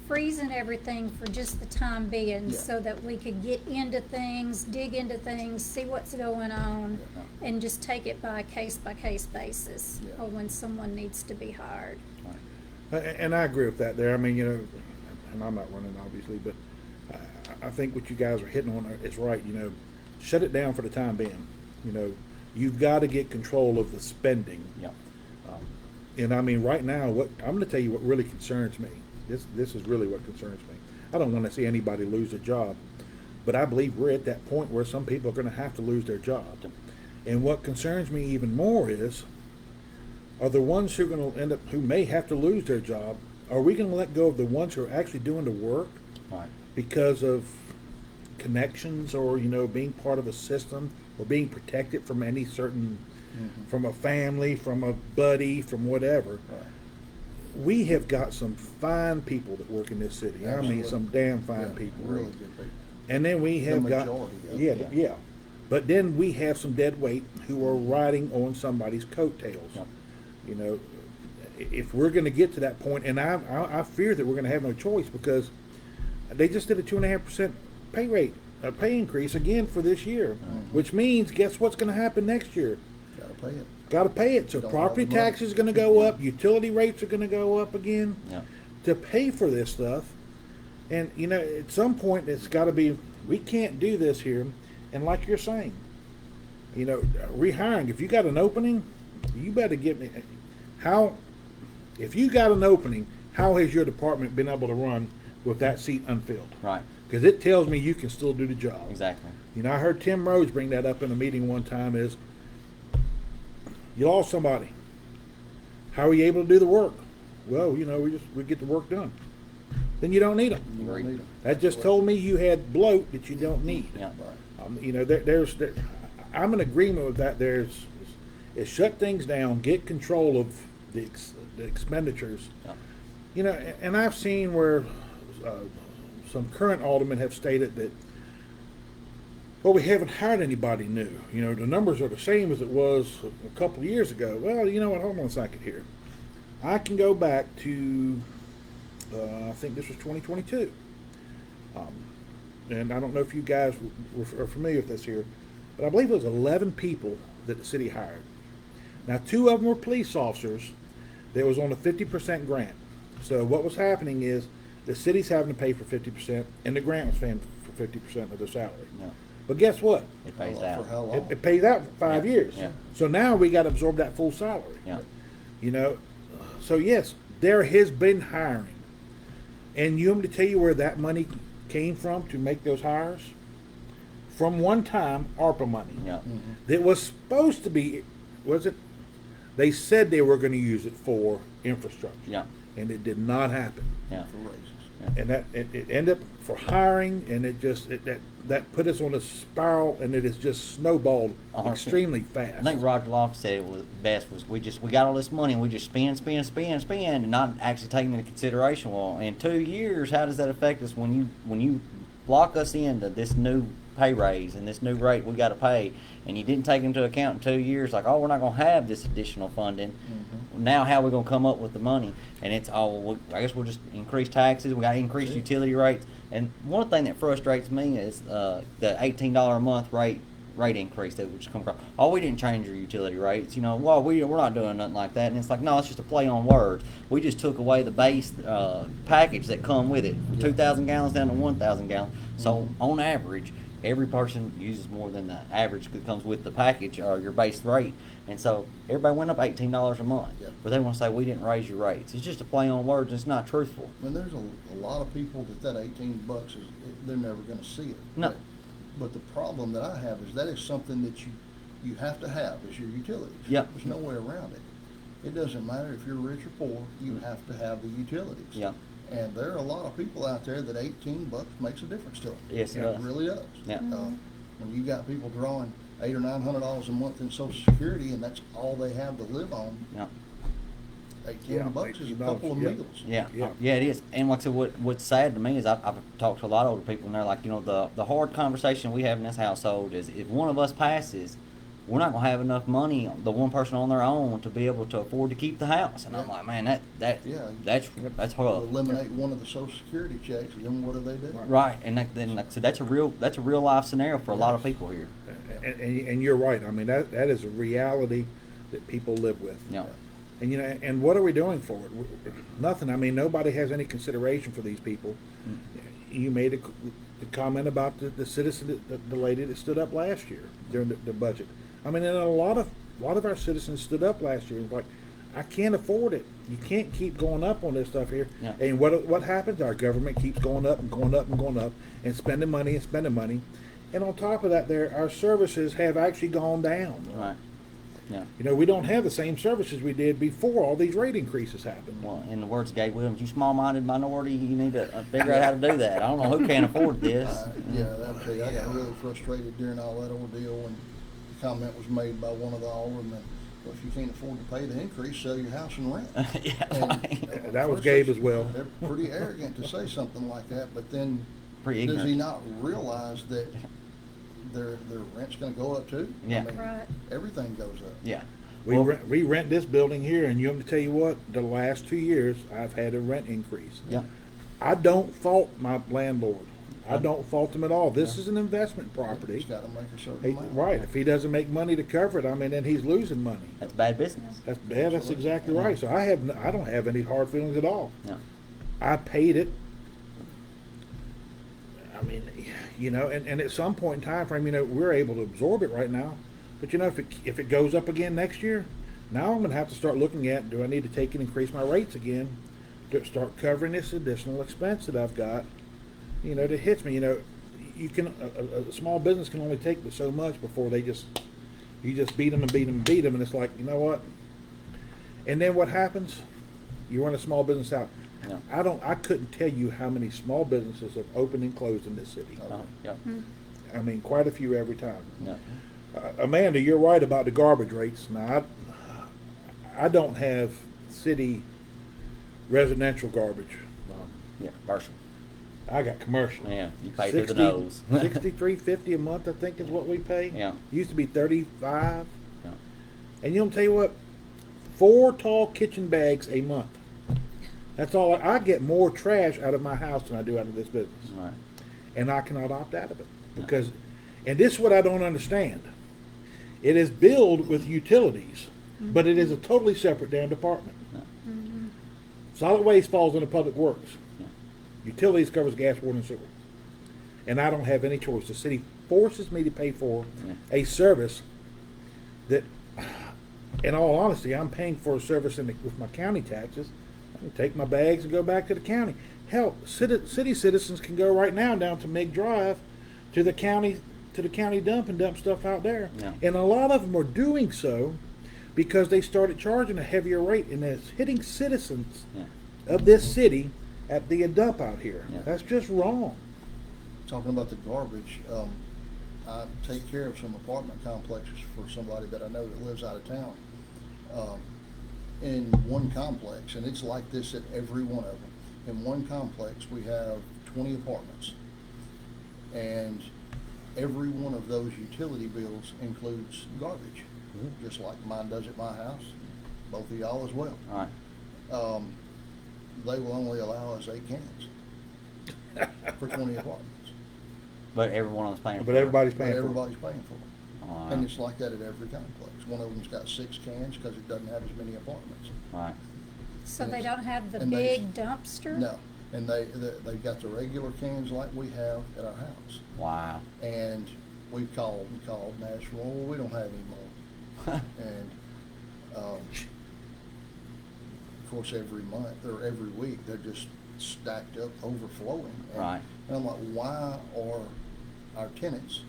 freezing everything for just the time being Yeah. so that we could get into things, dig into things, see what's going on, and just take it by case basis, Yeah. or when someone needs to be hired. And I agree with that there. I mean, and I'm not running obviously, but I think what you guys are hitting on is right. Shut it down for the time being. You've got to get control of the spending. Yep. And I mean, right now, I'm going to tell you what really concerns me. This is really what concerns me. I don't want to see anybody lose a job, but I believe we're at that point where some people are going to have to lose their job. And what concerns me even more are the ones who are going to who may have to lose their job. Are we going to let go of the ones who are actually doing the work Right. because of connections or being part of a system or being protected from any certain from a family, from a buddy, from whatever? Right. We have got some fine people that work in this city. I mean, Absolutely. some damn fine Yeah, people. Really good people. And then we have got, majority of yeah, it. yeah. But then we have some dead weight who are riding on somebody's coattails. Yep. If we're going to get to that point, and I fear that we're going to have no choice because they just did a 2.5% pay increase again for this year, which means guess what's going to happen next year? Gotta pay it. Got to pay it. So Don't property have the money. taxes are going to go up, utility rates are going to go up again Yep. to pay for this stuff. And at some point it's got to be, we can't do this here. And like you're saying, rehiring, if you got an opening, you better give me if you got an opening, how has your department been able to run with that seat unfilled? Right. Because it tells me you can still do the job. Exactly. I heard Tim Rhodes bring that up in a meeting one time is, you lost somebody. How are you able to do the work? Well, we get the work done. Then you don't need them. You don't need 'em. That just told me you had bloat that you don't need. Yeah. Right. I'm in agreement with that. Is shut things down, get control of the expenditures. Yeah. And I've seen where some current aldermen have stated that, well, we haven't hired anybody new. The numbers are the same as it was a couple of years ago. Well, you know what? Hold on a second here. I can go back to, I think this was 2022. And I don't know if you guys are familiar with this here, but I believe it was 11 people that the city hired. Now, 2 of them were police officers that was on a 50% grant. So what was happening is the city's having to pay for 50%, and the grant was paying for 50% of their salary. Yeah. But guess what? It pays For out. how long? It pays out for 5 Yeah, years. yeah. So now we got to absorb that full salary. Yeah. So yes, there has been hiring. And you want me to tell you where that money came from to make those hires? From one time, ARPA money. Yeah. That was supposed to be, they said they were going to use it for infrastructure. Yeah. And it did not happen. Yeah. For raises. And that it ended up for hiring, and that put us on a spiral, and it has just snowballed 100%. extremely fast. I think Roger Locke said it was best was we got all this money and we just spend, and not actually taking into consideration, well, in 2 years, how does that affect us when you lock us into this new pay raise and this new rate we got to pay, and you didn't take into account in 2 years, like, oh, we're not going to have this additional funding. Now how are we going to come up with the money? And it's I guess we'll just increase taxes. We got to increase utility rates. And one thing that frustrates me is the $18 a month rate increase that would just come across. Oh, we didn't change your utility rates. Well, we're not doing nothing like that. And it's like, no, it's just a play on words. We just took away the base package that come with it, 2,000 gallons down to 1,000 gallons. So on average, every person uses more than the average that comes with the package or your base rate. And so everybody went up $18 a month. Yep. But they want to say, we didn't raise your rates. It's just a play on words. It's not truthful. I mean, there's a lot of people that 18 bucks is, they're never gonna see it. No. But the problem that I have is that is something that you have to have is your utilities. Yep. There's no way around it. It doesn't matter if you're rich or poor, you have to have the utilities. Yep. And there are a lot of people out there that 18 bucks makes a difference to them. Yes, it does. really does. Yeah. When you got people drawing $800 or $900 a month in Social Security and that's all they have to live on, Yeah. 18 bucks is a couple of yeah. meals. Yeah, Yeah. yeah, it is. And like I said, what's sad to me is I've talked to a lot of older people, and they're like, the hard conversation we have in this household is if one of us passes, we're not gonna have enough money, the one person on their own, to be able to afford to keep the house. And I'm Yeah. like, man, that's You hard. eliminate one of the Social Security checks, and then what do they do? Right, and then like I said, that's a real life scenario for a lot of people here. And you're right. I mean, that is a reality that people live with. Yeah. And and what are we doing for it? Nothing. I mean, nobody has any consideration for these people. You made a comment about the citizen, the lady that stood up last year during the budget. I mean, and a lot of our citizens stood up last year and like, I can't afford it. You can't keep going up on this stuff here. Yeah. And what happens? Our government keeps going up and going up and going up and spending money and spending money. And on top of that, our services have actually gone down. Right. Yeah. We don't have the same services we did before all these rate increases happened. Well, in the words of Gabe Williams, you small-minded minority, you need to figure out how to do that. I don't know who can't afford this. I got really frustrated during all that ordeal when the comment was made by one of the aldermen, well, if you can't afford to pay the increase, sell your house and rent. Yeah, And, right. That was Gabe as well. They're pretty arrogant to say something like that, but then Pretty does he ignorant. not realize that their rent's gonna go up too? Yeah. I mean, Right. everything goes up. Yeah. We Well, rent this building here, and you want me to tell you what? The last 2 years, I've had a rent increase. Yeah. I don't fault my landlord. I don't fault him at all. This is an investment property. He's gotta make a certain Hey, amount. right. If he doesn't make money to cover it, I mean, then he's losing money. That's bad business. That's exactly right. So I don't have any hard feelings at all. Yeah. I paid it. I mean, and at some point in time frame, we're able to absorb it right now. But if it goes up again next year, now I'm going to have to start looking at, do I need to take and increase my rates again to start covering this additional expense that I've got, that hits me. You can a small business can only take but so much before you just beat them and beat them and beat them, and it's like, you know what? And then what happens? You run a small business out. Yeah. I couldn't tell you how many small businesses have opened and closed in this city. Yeah. I mean, quite a few every time. Yeah. Amanda, you're right about the garbage rates. Now, I don't have city residential garbage. Yeah. Commercial. I got commercial. Yeah. You pay through the nose. $63.50 a month, I think, is what we pay. Yeah. Used to be $35. Yeah. And you'll tell you what, 4 tall kitchen bags a month. That's all. I get more trash out of my house than I do out of this business. Right. And I cannot opt out of it because, and this is what I don't understand. It is billed with utilities, but it is a totally separate damn department. Yeah. Solid waste falls under public works. Yeah. Utilities covers gas, water, and sewer. And I don't have any choice. The city forces me to pay for Yeah. a service that, in all honesty, I'm paying for a service with my county taxes. I can take my bags and go back to the county. Hell, city citizens can go right now down to Mig Drive to the county dump and dump stuff out there. Yeah. And a lot of them are doing so because they started charging a heavier rate, and it's hitting citizens Yeah. of this city at the dump out here. Yeah. That's just wrong. Talking about the garbage, I take care of some apartment complexes for somebody that I know that lives out of town. In one complex, and it's like this at every one of them. In one complex, we have 20 apartments. And every one of those utility bills includes garbage, just like mine does at my house, both of y'all as well. All right. They will only allow us 8 cans for 20 apartments. But everyone else paying. But for it. everybody's But paying for it. everybody's paying for it. All right. And it's like that at every complex. One of them's got 6 cans because it doesn't have as many apartments. All right. So they don't have the And they- big dumpster? No, And they've got the regular cans like we have at our house. Wow. And we called Nashville, well, we don't have any more. And, of course, every month or every week, they're just stacked up, overflowing. Right. And I'm like, why are our tenants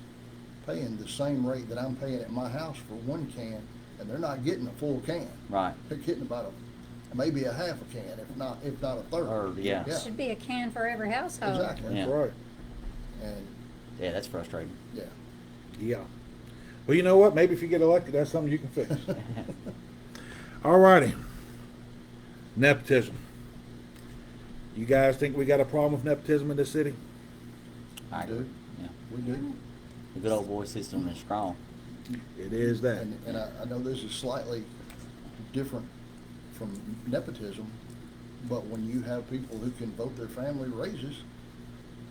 paying the same rate that I'm paying at my house for one can, and they're not getting a full can? Right. They're getting about maybe a half a can, if not a third. Third, yeah. Should be a can for every household. Exactly. Yeah. That's right. And, Yeah, that's frustrating. yeah. Yeah. Well, you know what? Maybe if you get elected, that's something you can fix. All righty. Nepotism. You guys think we got a problem with nepotism in this city? I agree. do. Yeah. We do. The good old boy system is strong. It is that. And I know this is slightly different from nepotism, but when you have people who can vote their family raises,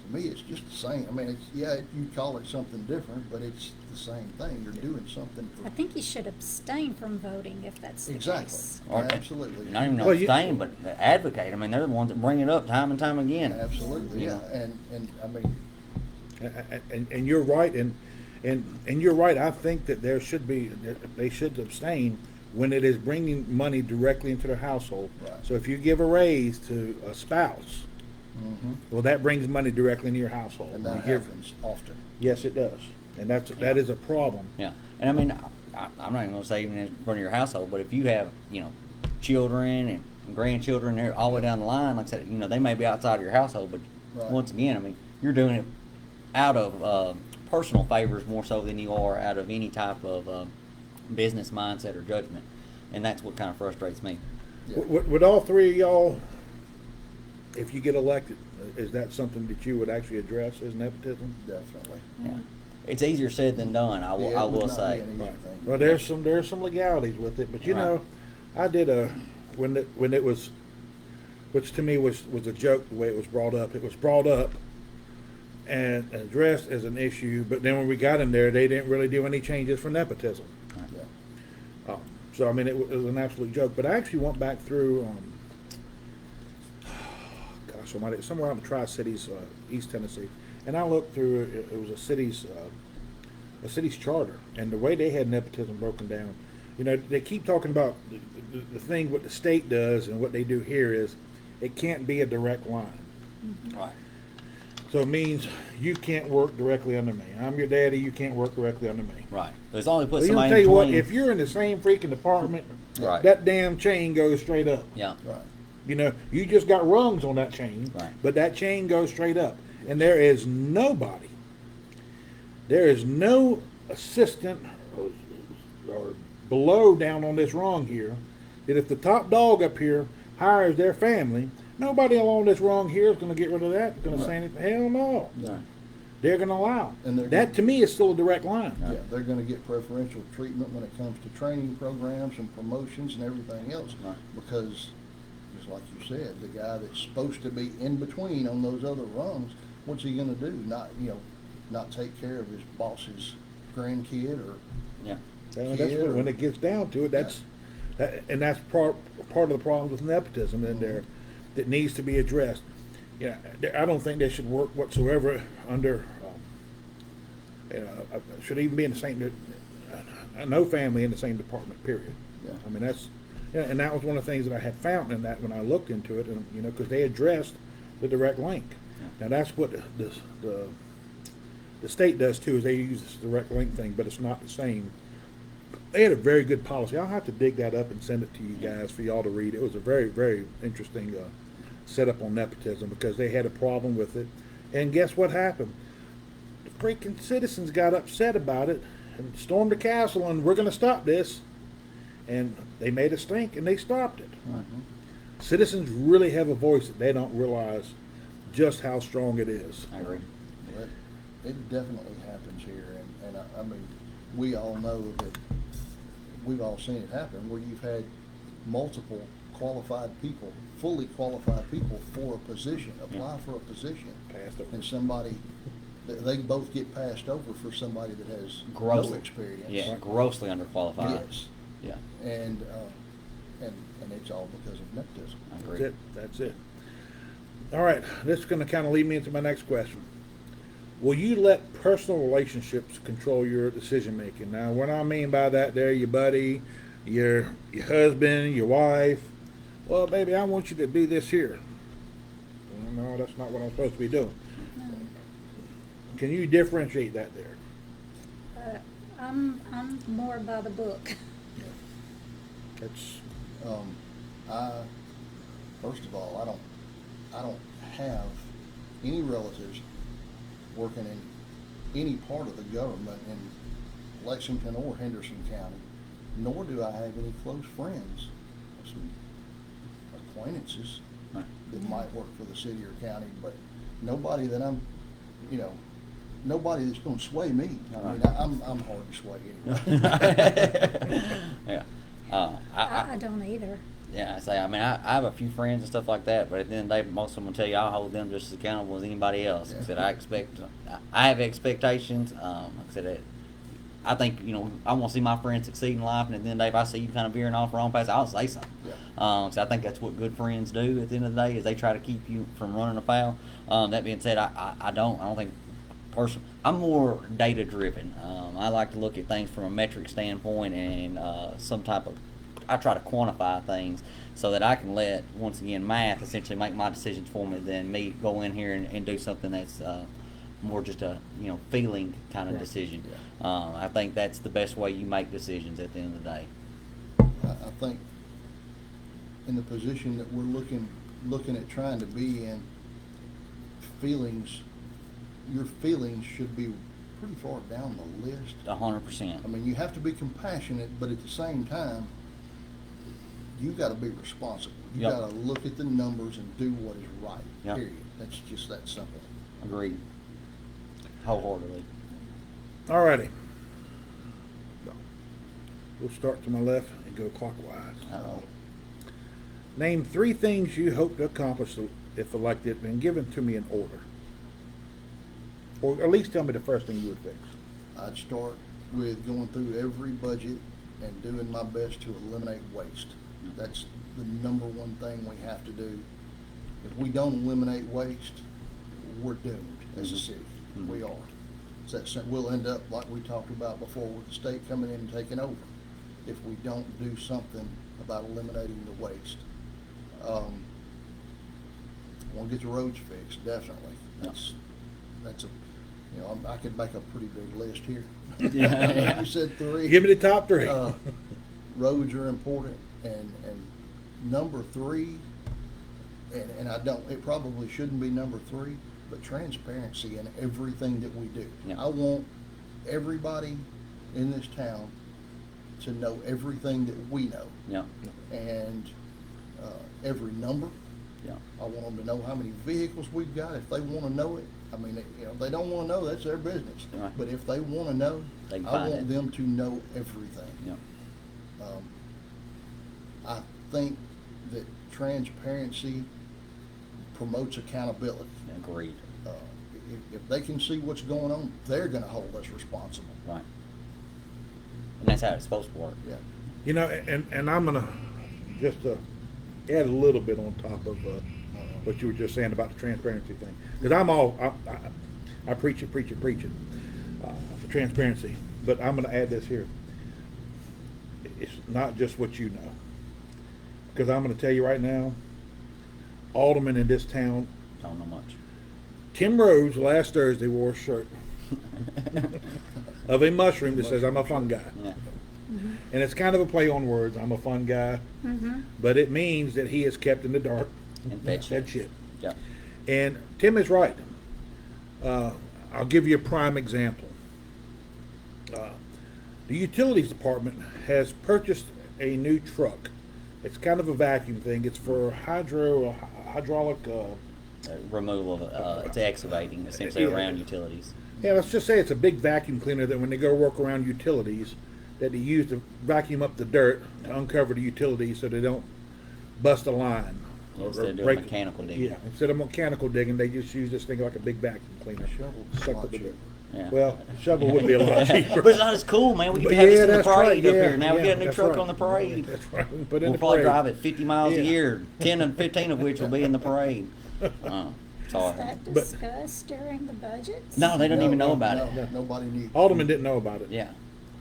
to me, it's just the same. I mean, you call it something different, but it's the same thing. You're doing something for. I think you should abstain from voting if that's the Exactly. case. Or- Absolutely. Not even Well, you- abstain, but advocate. I mean, they're the ones that bring it up time and time again. Absolutely, You yeah. know? And I mean, And you're right, and you're right. I think that they should abstain when it is bringing money directly into their household. Right. So if you give a raise to a spouse, well, that brings money directly into your household. and You that give- happens often. Yes, it does, and that is a problem. Yeah, and I mean, I'm not even gonna say even in front of your household, but if you have, children and grandchildren there all the way down the line, like I said, they may be outside of your household, but Right. once again, I mean, you're doing it out of personal favors more so than you are out of any type of business mindset or judgment, and that's what kind of frustrates me. Yeah. Would all three of y'all, if you get elected, is that something that you would actually address as nepotism? Definitely. Yeah, it's easier said than done. I will, Yeah, I it would will not say. be an easy Right. thing. Well, there's some legalities with it, but you Right. know, I did when it was, which to me was a joke the way it was brought up. It was brought up and addressed as an issue, but then when we got in there, they didn't really do any changes for nepotism. Yeah. So I mean, it was an absolute joke. But I actually went back through, gosh, somewhere out in the Tri-Cities, East Tennessee, and I looked through. It was a city's charter, and the way they had nepotism broken down. They keep talking about the thing what the state does and what they do here is it can't be a direct line. Right. So it means you can't work directly under me. I'm your daddy. You can't work directly under me. Right. There's only put Well, you know, somebody tell in you what, between. if you're in the same freaking department, Right. that damn chain goes straight up. Yeah. Right. You just got rungs on that chain, Right. but that chain goes straight up. And there is no assistant or below down on this rung here, that if the top dog up here hires their family, nobody along this rung here is going to get rid of that, going to say anything. Hell no. Right. They're going to allow. And they're That gonna- to me is still a direct line. Yeah, they're gonna get preferential treatment when it comes to training programs and promotions and everything else. Right. Because, just like you said, the guy that's supposed to be in between on those other rungs, what's he gonna do? Not take care of his boss's grandkid or, Yeah. And that's when it gets down to it. That's part of the problem with nepotism in there that needs to be addressed. I don't think they should work whatsoever under. Should even be in the same. No family in the same department. Period. Yeah. I mean and that was one of the things that I had found in that when I looked into it, and because they addressed the direct link. Now that's what the state does too, is they use this direct link thing, but it's not the same. They had a very good policy. I'll have to dig that up and send it to you guys for y'all to read. It was a very, very interesting setup on nepotism because they had a problem with it. And guess what happened? The freaking citizens got upset about it and stormed the castle and we're going to stop this. And they made a stink and they stopped it. Citizens really have a voice that they don't realize just how strong it is. I agree. well, it definitely happens here. And I mean, we all know that we've all seen it happen where you've had multiple qualified people, fully qualified people for a position, apply for a position. Passed over. And somebody, they both get passed over for somebody that has no Grossly. experience. Yeah. Grossly underqualified. Yes. Yeah. And it's all because of nepotism. I That's agree. it. That's it. All right, this is going to kind of lead me into my next question. Will you let personal relationships control your decision making? Now, what I mean by that, there, your buddy, your husband, your wife. Well, baby, I want you to be this here. No, that's not what I'm supposed to be doing. Can you differentiate that there? I'm more by the book. It's I, first of all, I don't have any relatives working in any part of the government in Lexington or Henderson County, nor do I have any close friends. I have some acquaintances that might work for the city or county, but nobody that I'm, nobody that's going to sway me. I mean, I'm hard to sway anyway. Yeah. I don't either. Yeah, I mean, I have a few friends and stuff like that, but at the end of the day, most of them will tell you I'll hold them just as accountable as anybody else. Like I said, I have expectations. Like I said, I think, I want to see my friends succeed in life, and at the end of the day, if I see you kind of veering off the wrong path, I'll say something. Yeah. So I think that's what good friends do at the end of the day, is they try to keep you from running afoul. That being said, I don't think personally, I'm more data driven. I like to look at things from a metric standpoint and I try to quantify things so that I can let, once again, math essentially make my decisions for me than me go in here and do something that's more just a feeling kind of decision. Yeah. I think that's the best way you make decisions at the end of the day. I think in the position that we're looking at trying to be in, your feelings should be pretty far down the list. 100%. I mean, you have to be compassionate, but at the same time, you got to be responsible. You Yep. got to look at the numbers and do what is right. Yep. Period. That's just that simple. Agreed. Wholeheartedly. all righty. We'll start to my left and go clockwise. Uh-oh. Name 3 things you hope to accomplish if elected, and give them to me in order. Or at least tell me the first thing you would fix. I'd start with going through every budget and doing my best to eliminate waste. That's the number one thing we have to do. If we don't eliminate waste, we're doomed as a city. Mhm. We are. So we'll end up like we talked about before, with the state coming in and taking over, if we don't do something about eliminating the waste. I want to get the roads fixed, definitely. That's I could make a pretty big list here. Yeah. You said 3. Give me the top 3. Roads are important, and number 3, and it probably shouldn't be number 3, but transparency in everything that we do. Yeah. I want everybody in this town to know everything that we know, Yeah. and every number. Yeah. I want them to know how many vehicles we've got. If they want to know it, I mean, if they don't want to know, that's their business. Right. But if they want to know, They can I find want it. them to know everything. Yeah. I think that transparency promotes accountability. Agreed. If they can see what's going on, they're going to hold us responsible. Right. And that's how it's supposed to work. Yeah. And I'm gonna just add a little bit on top of what you were just saying about the transparency thing, because I preach it for transparency, but I'm gonna add this here. It's not just what you know, because I'm gonna tell you right now, aldermen in this town, Don't know much. Tim Rhodes last Thursday wore a shirt of a mushroom that says, "I'm a fun guy." Yeah. And it's kind of a play on words. I'm a fun guy. Mm-hmm. But it means that he is kept in the dark. And fed shit. shit. Yeah. And Tim is right. I'll give you a prime example. The utilities department has purchased a new truck. It's kind of a vacuum thing. It's for hydraulic. Removal of it's excavating essentially Yeah. around utilities. Yeah, let's just say it's a big vacuum cleaner that when they go work around utilities, that they use to vacuum up the dirt to uncover the utilities so they don't bust a line. Instead of doing break- mechanical digging. Yeah, instead of mechanical digging, they just use this thing like a big vacuum cleaner. Shovel Suck lot up the cheaper. dirt. Yeah. Well, shovel would be a lot cheaper. But it's not as cool, man. We But could have this yeah, in the that's right, parade up yeah, here. Now we yeah, got a new that's truck right. on the parade. That's right. We can put it in We'll the probably parade. drive it 50 miles Yeah. a year, 10 and 15 of which will be in the parade. Is Sorry. that But- discussed during the budgets? No, they don't No, even know no, about no, it. Nobody knew. Alderman didn't know about it. Yeah.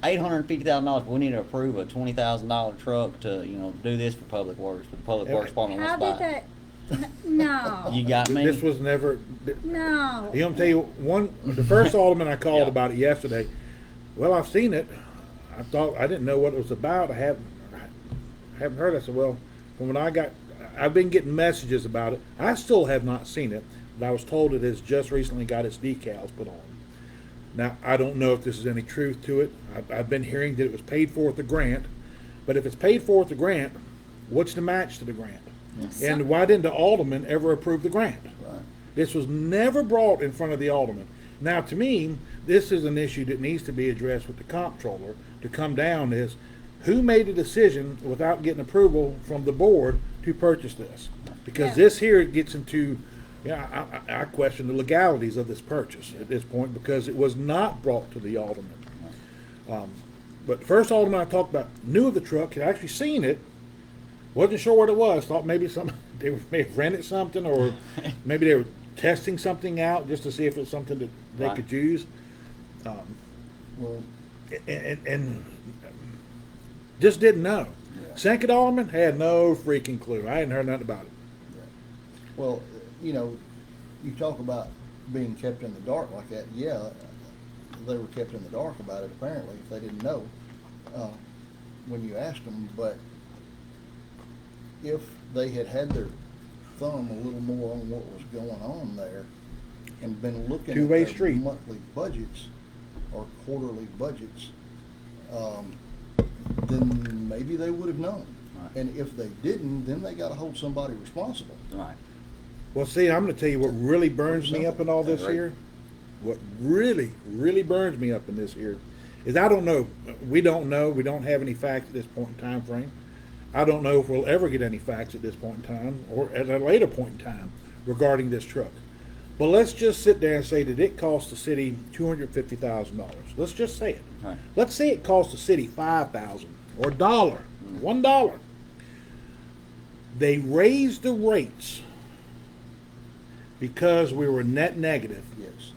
$850,000. We need to approve a $20,000 truck to, do this for Public Works. For the Public Yeah. Works Department How wants to did buy it. that, no, You got me? This was never, no. you know, I'm tell you, the first alderman I called Yeah. about it yesterday, well, I've seen it. I didn't know what it was about. I haven't heard. I said, well, from what I've been getting messages about it. I still have not seen it, but I was told it has just recently got its decals put on. Now, I don't know if this is any truth to it. I've been hearing that it was paid for with the grant, but if it's paid for with the grant, what's the match to the grant? And why didn't the alderman ever approve the grant? Right. This was never brought in front of the alderman. Now, to me, this is an issue that needs to be addressed with the comptroller to come down is who made a decision without getting approval from the board to purchase this? Because Yeah. this here gets into, I question the legalities of this purchase at this point because it was not brought to the alderman. But the first alderman I talked about knew of the truck, had actually seen it, wasn't sure what it was, thought maybe they may have rented something or maybe they were testing something out just to see if it was something that they Right. could use. Well, And just didn't know. Yeah. Second alderman had no freaking clue. I hadn't heard nothing about it. well, you talk about being kept in the dark like that. Yeah, they were kept in the dark about it apparently if they didn't know when you asked them. But if they had had their thumb a little more on what was going on there and been looking Two-way at their street. monthly budgets or quarterly budgets, then maybe they would have known. Right. And if they didn't, then they got to hold somebody responsible. Right. Well, see, I'm going to tell you what really burns me up in all this Right. here. What really, really burns me up in this here is I don't know. We don't know. We don't have any facts at this point in time frame. I don't know if we'll ever get any facts at this point in time or at a later point in time regarding this truck. But let's just sit there and say that it cost the city $250,000. Let's just say it. Right. Let's say it cost the city $5,000 or $1. They raised the rates because we were net negative. Yes.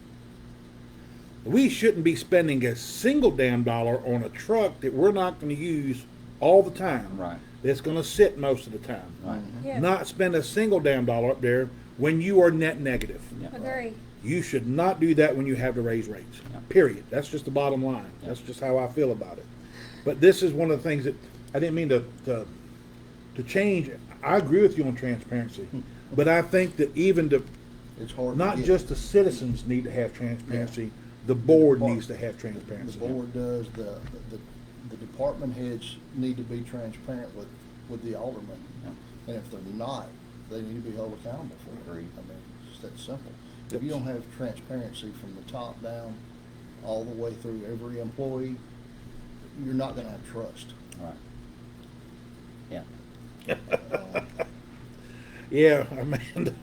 We shouldn't be spending a single damn dollar on a truck that we're not going to use all the time. Right. That's going to sit most of the time. Right. Yeah. Not spend a single damn dollar up there when you are net negative. Yeah. Agree. You should not do that when you have to raise rates. Yeah. Period. That's just the bottom line. That's just how I feel about it. But this is one of the things that I didn't mean to change. I agree with you on transparency, but I think that even It's hard. not to get. just the citizens need to have transparency. The board needs to have The transparency. board does, the department heads need to be transparent with the aldermen. And if they're not, they need to be held accountable for it. Agreed. I mean, it's that simple. If you don't have transparency from the top down, all the way through every employee, you're not gonna have trust. Right. Yeah. Yeah, I mean,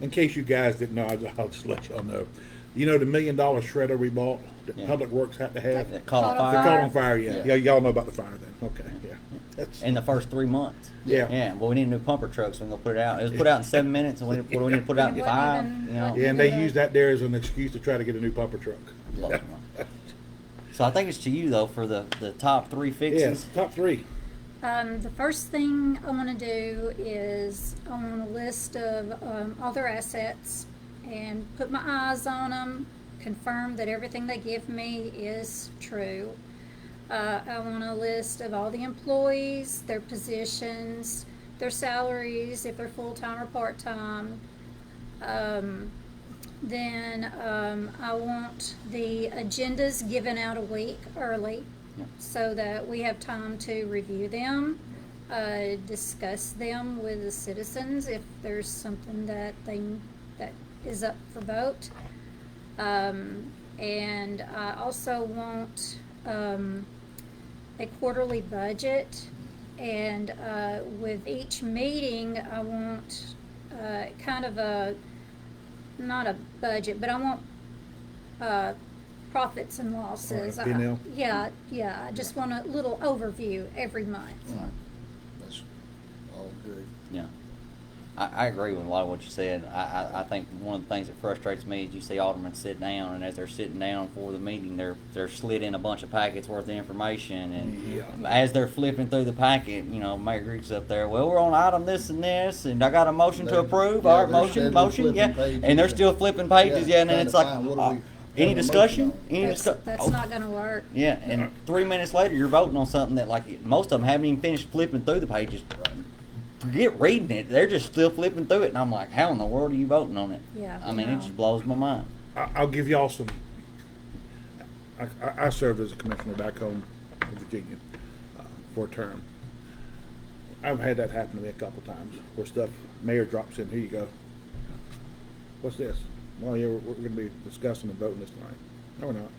in case you guys didn't know, I'll just let y'all know. You know the $1 million shredder we bought that Yeah. Public Works had to have? That caught Caught on on They fire. caught on fire, yeah. Yeah. Yeah, y'all know about the fire then. Okay, yeah. That's, In the first 3 months. Yeah. Yeah. Well, we need a new pumper truck, so we're gonna put it out. It was put out in 7 minutes, and we need to put it out in It wasn't 5. even- You know. yeah, and they use that there as an excuse to try to get a new pumper truck. So I think it's to you though for the top 3 fixes. Yes, top 3. The first thing I want to do is I want a list of all their assets and put my eyes on them, confirm that everything they give me is true. I want a list of all the employees, their positions, their salaries, if they're full-time or part-time. Then I want the agendas given out a week early Yep. so that we have time to review them, discuss them with the citizens if there's something that is up for vote. And I also want a quarterly budget, and with each meeting, I want kind of not a budget, but I want profits and losses. All right, P&L. Yeah, I just want a little overview every month. Right. That's all good. Yeah. I agree with a lot of what you said. I think one of the things that frustrates me is you see aldermen sit down, and as they're sitting down for the meeting, they're slid in a bunch of packets worth of information, and as they're flipping through the packet, you know, Mayor Greek's up there, well, we're on item this and this, and I got a motion to They're- approve, yeah, all right, they're motion, steadily motion, flipping yeah, pages and they're and- still flipping pages, yeah, and then trying it's to like, find what do we have any a motion discussion? on. Any That's, discussion? that's not gonna work. Yeah, and 3 minutes later, you're voting on something that, like, most of them haven't even finished flipping through the pages. Forget reading it; they're just still flipping through it, and I'm like, "How in the world are you voting on it?" Yeah, I mean, no. it just blows my mind. I'll give y'all some. I served as a commissioner back home in Virginia for a term. I've had that happen to me a couple times where stuff, mayor drops in, here you go. What's this? Well, yeah, we're going to be discussing and voting this tonight. No, we're not.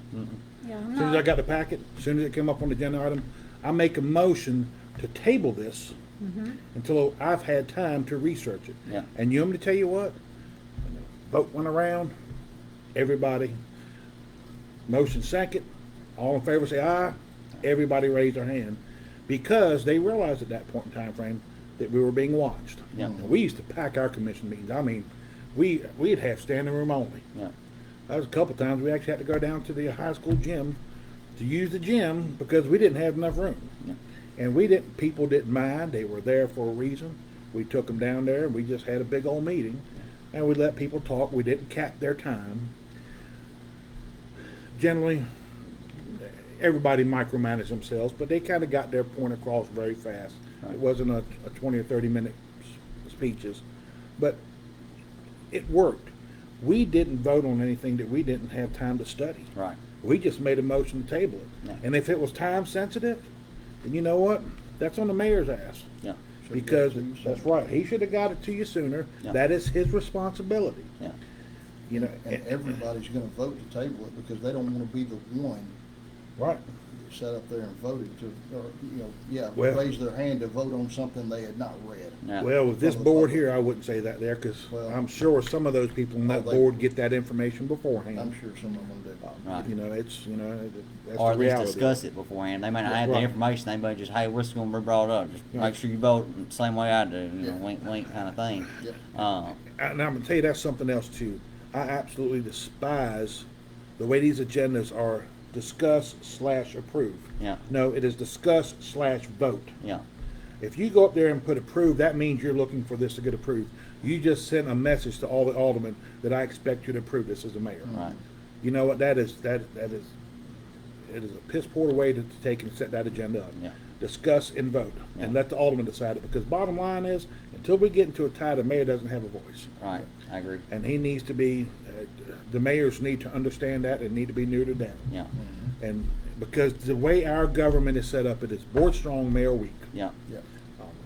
Yeah, I'm As soon as I not, got the packet, as soon as it came up on the agenda item, I make a motion to table this until I've had time to research it. Yeah. And you want me to tell you what? When the vote went around, everybody, motion second, all in favor say aye. Everybody raised their hand because they realized at that point in time frame that we were being watched. Yeah. And we used to pack our commission meetings. I mean, we'd have standing room only. Yeah, That was a couple times we actually had to go down to the high school gym to use the gym because we didn't have enough room. yeah, And people didn't mind. They were there for a reason. We took them down there and we just had a big old meeting and we let people talk. We didn't cap their time. Generally, everybody micromanaged themselves, but they kind of got their point across very fast. Right. It wasn't a 20 or 30 minute speeches, but it worked. We didn't vote on anything that we didn't have time to study. right. We just made a motion to table it. Yeah. And if it was time sensitive, then you know what? That's on the mayor's ass. Yeah, Should've Because, got it to you that's sooner. right, he should have got it to you sooner. Yeah. That is his responsibility. yeah, You know, And everybody's gonna vote to table it because they don't wanna be the one right. that sat up there and voted to, or, Well- raise their hand to vote on something they had not read. yeah. Well, with this From the board public. here, I wouldn't say that there, because Well- I'm sure some of those people on that Oh, they- board get that information beforehand. I'm sure some of them do. Right. You know, it's, you know, that's Or the at least reality. discuss it beforehand. They may not Yeah, have the right. information. They may just, hey, what's going to be brought up? Just Yeah. make sure you vote the same way I do. You know, Yeah. wink, wink, kind of thing. Yep. And I'm gonna tell you, that's something else too. I absolutely despise the way these agendas are discuss/approve. Yeah. No, it is discuss/vote. Yeah, If you go up there and put approve, that means you're looking for this to get approved. You just sent a message to all the aldermen that I expect you to approve this as the mayor. right. You know what, that is, it is a piss poor way to take and set that agenda up. Yeah. Discuss and vote, and Yeah. let the aldermen decide it, because bottom line is, until we get into a tie, the mayor doesn't have a voice. Right. I agree. And he needs to be, the mayors need to understand that and need to be neutered down. Yeah, And because the way our government is set up, it is board strong, mayor weak. yeah, Yeah.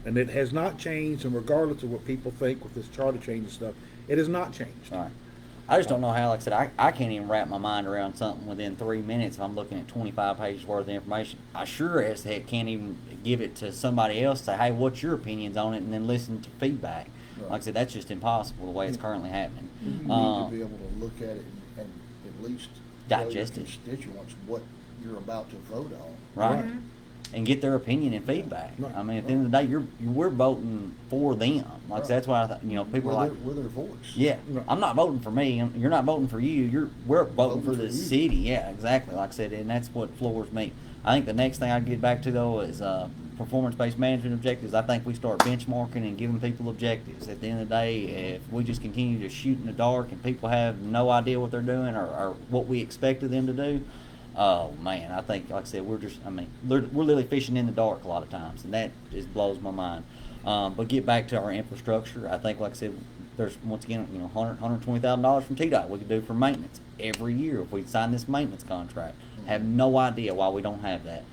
And it has not changed, and regardless of what people think with this charter change and stuff, it has not changed. right. I just don't know how, like I said, I can't even wrap my mind around something within 3 minutes if I'm looking at 25 pages worth of information. I sure as heck can't even give it to somebody else, say, hey, what's your opinions on it, and then listen to feedback. Right. Like I said, that's just impossible the way it's currently happening. You need to be able to look at it and at least tell your Digest it. constituents what you're about to vote on. Right. Mm-hmm. And get their opinion and feedback. Right. I mean, at the end of the day, we're voting for them. Like Right. that's why people are like, We're their voice. yeah, Right. I'm not voting for me. You're not voting for you. We're voting for the you. city. Yeah, exactly. Like I said, and that's what floors me. I think the next thing I get back to though is performance-based management objectives. I think we start benchmarking and giving people objectives. At the end of the day, if we just continue to shoot in the dark and people have no idea what they're doing or what we expect of them to do, oh man, I think, like I said, we're literally fishing in the dark a lot of times, and that just blows my mind. But get back to our infrastructure. I think, like I said, there's once again, $120,000 from TDOT we could do for maintenance every year if we sign this maintenance contract. Have no idea why we don't have that.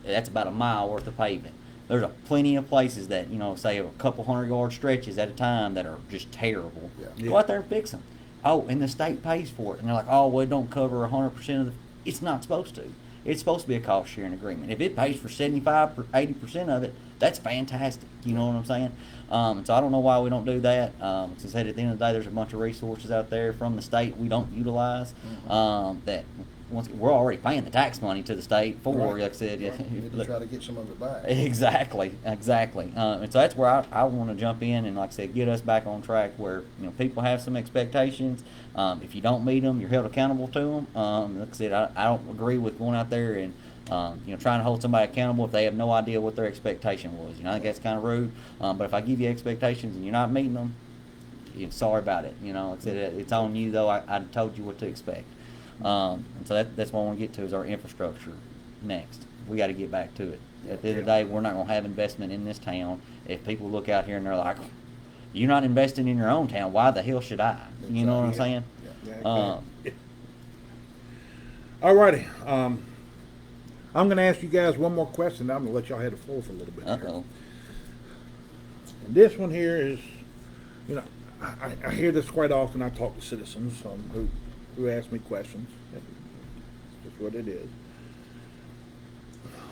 That's about a mile worth of pavement. There's plenty of places that, say a couple 100-yard stretches at a time that are just terrible. Yeah. Go out there and fix them. Oh, and the state pays for it. And they're like, oh, well, it don't cover 100% of the... It's not supposed to. It's supposed to be a cost-sharing agreement. If it pays for 75 or 80% of it, that's fantastic. You know what I'm saying? So I don't know why we don't do that. As I said, at the end of the day, there's a bunch of resources out there from the state we don't utilize that we're already paying the tax money to the state for, Right. like I said. Right. We need to try to get some of it back. Exactly. And so that's where I want to jump in and, like I said, get us back on track where, people have some expectations. If you don't meet them, you're held accountable to them. Like I said, I don't agree with going out there and, trying to hold somebody accountable if they have no idea what their expectation was. I think that's kind of rude. But if I give you expectations and you're not meeting them, sorry about it. Like I said, it's on you, though. I told you what to expect. And so that's what I want to get to is our infrastructure next. We got to get back to it. At the end of the day, we're not going to have investment in this town if people look out here and they're like, you're not investing in your own town. Why the hell should I? You know what I'm saying? All righty. I'm going to ask you guys one more question. I'm going to let y'all have the floor for a little bit. Here. Uh-oh. And this one here is, I hear this quite often. I talk to citizens who ask me questions. That's what it is.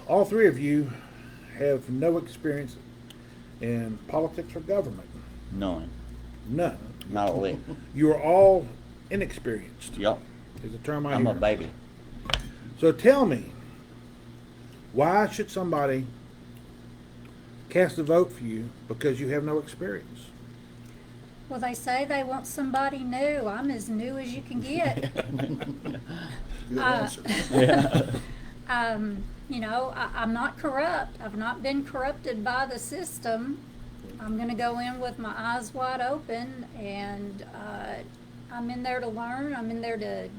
All three of you have no experience in politics or government. None. None. Not a lick. You are all inexperienced. Yep. Is a term I I'm hear. a baby. So tell me, why should somebody cast a vote for you because you have no experience? Well, they say they want somebody new. I'm as new as you can get. Good answer. Yeah. I'm not corrupt. I've not been corrupted by the system. I'm going to go in with my eyes wide open, and I'm in there to learn. I'm in there to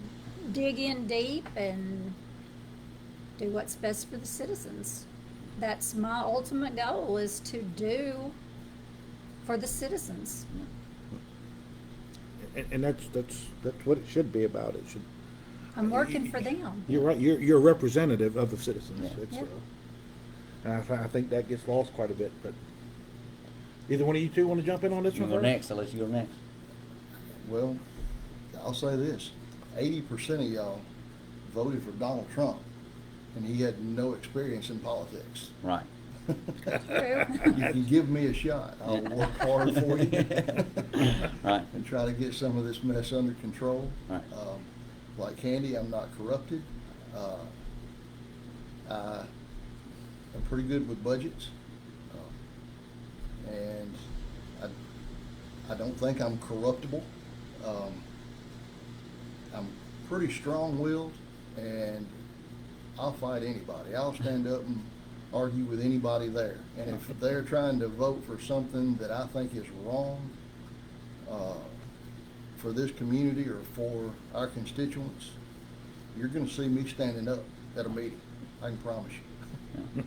dig in deep and do what's best for the citizens. That's my ultimate goal, is to do for the citizens. And that's what it should be about. It should. I'm working for them. You're right. You're a representative of the citizens. Yeah. It's, Yep. and I think that gets lost quite a bit. But either one of you two want to jump in on this You one go first? next. I'll let you go next. Well, I'll say this, 80% of y'all voted for Donald Trump, and he had no experience in politics. Right. True. You can give me a shot. I'll work hard for you. Right. And try to get some of this mess under control. Right. Like Candi, I'm not corrupted. I'm pretty good with budgets. And I don't think I'm corruptible. I'm pretty strong-willed, and I'll fight anybody. I'll stand up and argue with anybody there. And if they're trying to vote for something that I think is wrong for this community or for our constituents, you're going to see me standing up at a meeting. I can promise you.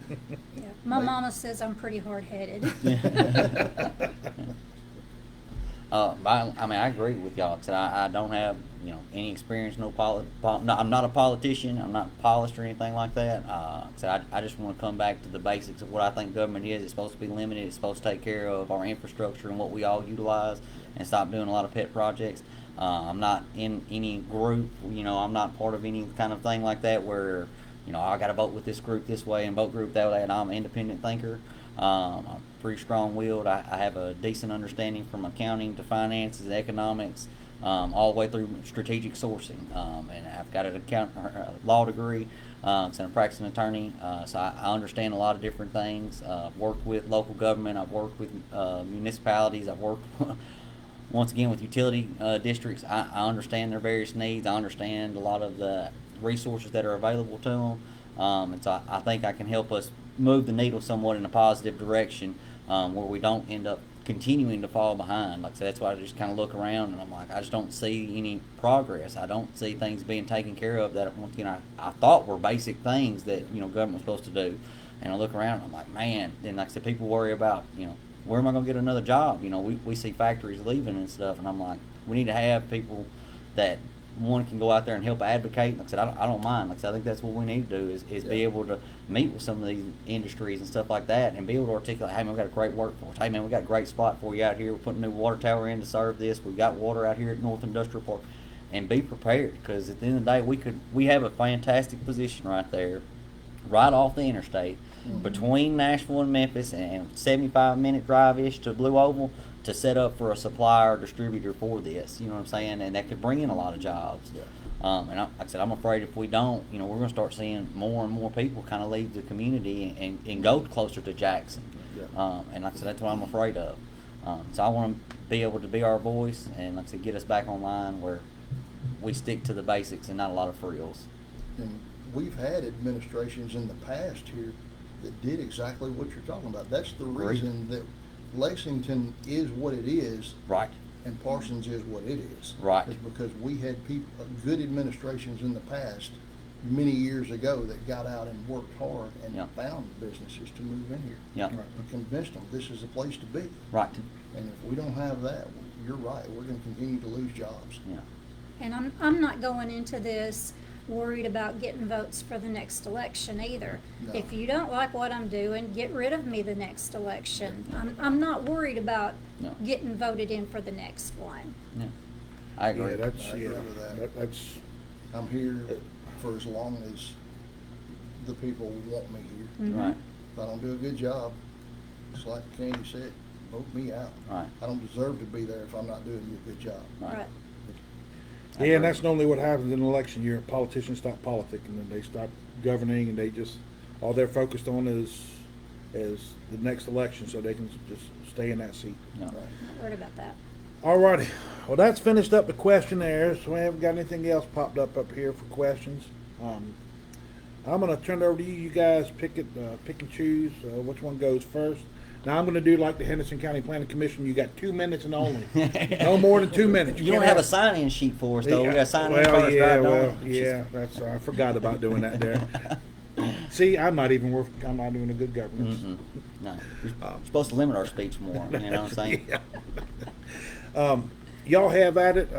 Yeah. My mama says I'm pretty hard-headed. I agree with y'all. 'Cause I don't have, any experience, no, I'm not a politician. I'm not polished or anything like that. So I just want to come back to the basics of what I think government is. It's supposed to be limited. It's supposed to take care of our infrastructure and what we all utilize, and stop doing a lot of pet projects. I'm not in any group. I'm not part of any kind of thing like that where, I got to vote with this group this way and vote group that way, and I'm an independent thinker. I'm pretty strong-willed. I have a decent understanding from accounting to finances, economics, all the way through strategic sourcing. And I've got a law degree, so I'm a practicing attorney. So I understand a lot of different things. I've worked with local government. I've worked with municipalities. I've worked once again with utility districts. I understand their various needs. I understand a lot of the resources that are available to them. And so I think I can help us move the needle somewhat in a positive direction, where we don't end up continuing to fall behind. Like I said, that's why I just kind of look around and I'm like, I just don't see any progress. I don't see things being taken care of that, once again, I thought were basic things that, government was supposed to do. And I look around and I'm like, man, then like I said, people worry about, where am I going to get another job? We see factories leaving and stuff, and I'm like, we need to have people that, one, can go out there and help advocate. Like I said, I don't mind. Like I said, I think that's what we need to do is be able to meet with some of these industries and stuff like that, and be able to articulate, hey man, we got a great workforce. Hey man, we got a great spot for you out here. We're putting a new water tower in to serve this. We've got water out here at North Industrial Park, and be prepared, because at the end of the day, we have a fantastic position right there, right off the interstate, between Nashville and Memphis, and 75-minute drive-ish to Blue Oval, to set up for a supplier or distributor for this, you know what I'm saying? And that could bring in a lot of jobs. Yeah. And like I said, I'm afraid if we don't, you know, we're gonna start seeing more and more people kind of leave the community and go closer to Jackson. Yeah. And like I said, that's what I'm afraid of. So I want to be able to be our voice and, like I said, get us back online where we stick to the basics and not a lot of frills. And we've had administrations in the past here that did exactly what you're talking about. That's the Agreed. reason that Lexington is what it is Right. and Parsons is what it is. Right. Is because we had people, good administrations in the past, many years ago, that got out and worked hard and Yeah. found businesses to move in here. Yeah. And convinced them this is the place to be. Right. And if we don't have that, you're right, we're gonna continue to lose jobs. Yeah. And I'm not going into this worried about getting votes for the next election either. No. If you don't like what I'm doing, get rid of me the next election. I'm not worried about No. getting voted in for the next one. Yeah. I agree. Yeah, that's, I agree yeah, with that. that's, I'm here for as long as the people want me here. Mhm. Right. If I don't do a good job, it's like Candi said, vote me out. Right. I don't deserve to be there if I'm not doing a good job. Right. I yeah, and agree. that's normally what happens in an election year. Politicians stop politicking and they stop governing, and they just, all they're focused on is the next election, so they can just stay in that seat. No. Right. Not worried about that. All righty. Well, that's finished up the questionnaires. We haven't got anything else popped up here for questions. I'm going to turn it over to you. You guys pick and choose which one goes first. Now, I'm going to do like the Henderson County Planning Commission. You got 2 minutes and only. No more than 2 minutes. You don't can't have a sign-in sheet for us, though. We got to sign in well, first, yeah, right? well, Don't we? yeah. That's I forgot about doing that there. See, I'm not doing a good governance. Mm-mm. No. We're supposed to limit our speech more, you know what I'm saying? Yeah. Y'all have at it.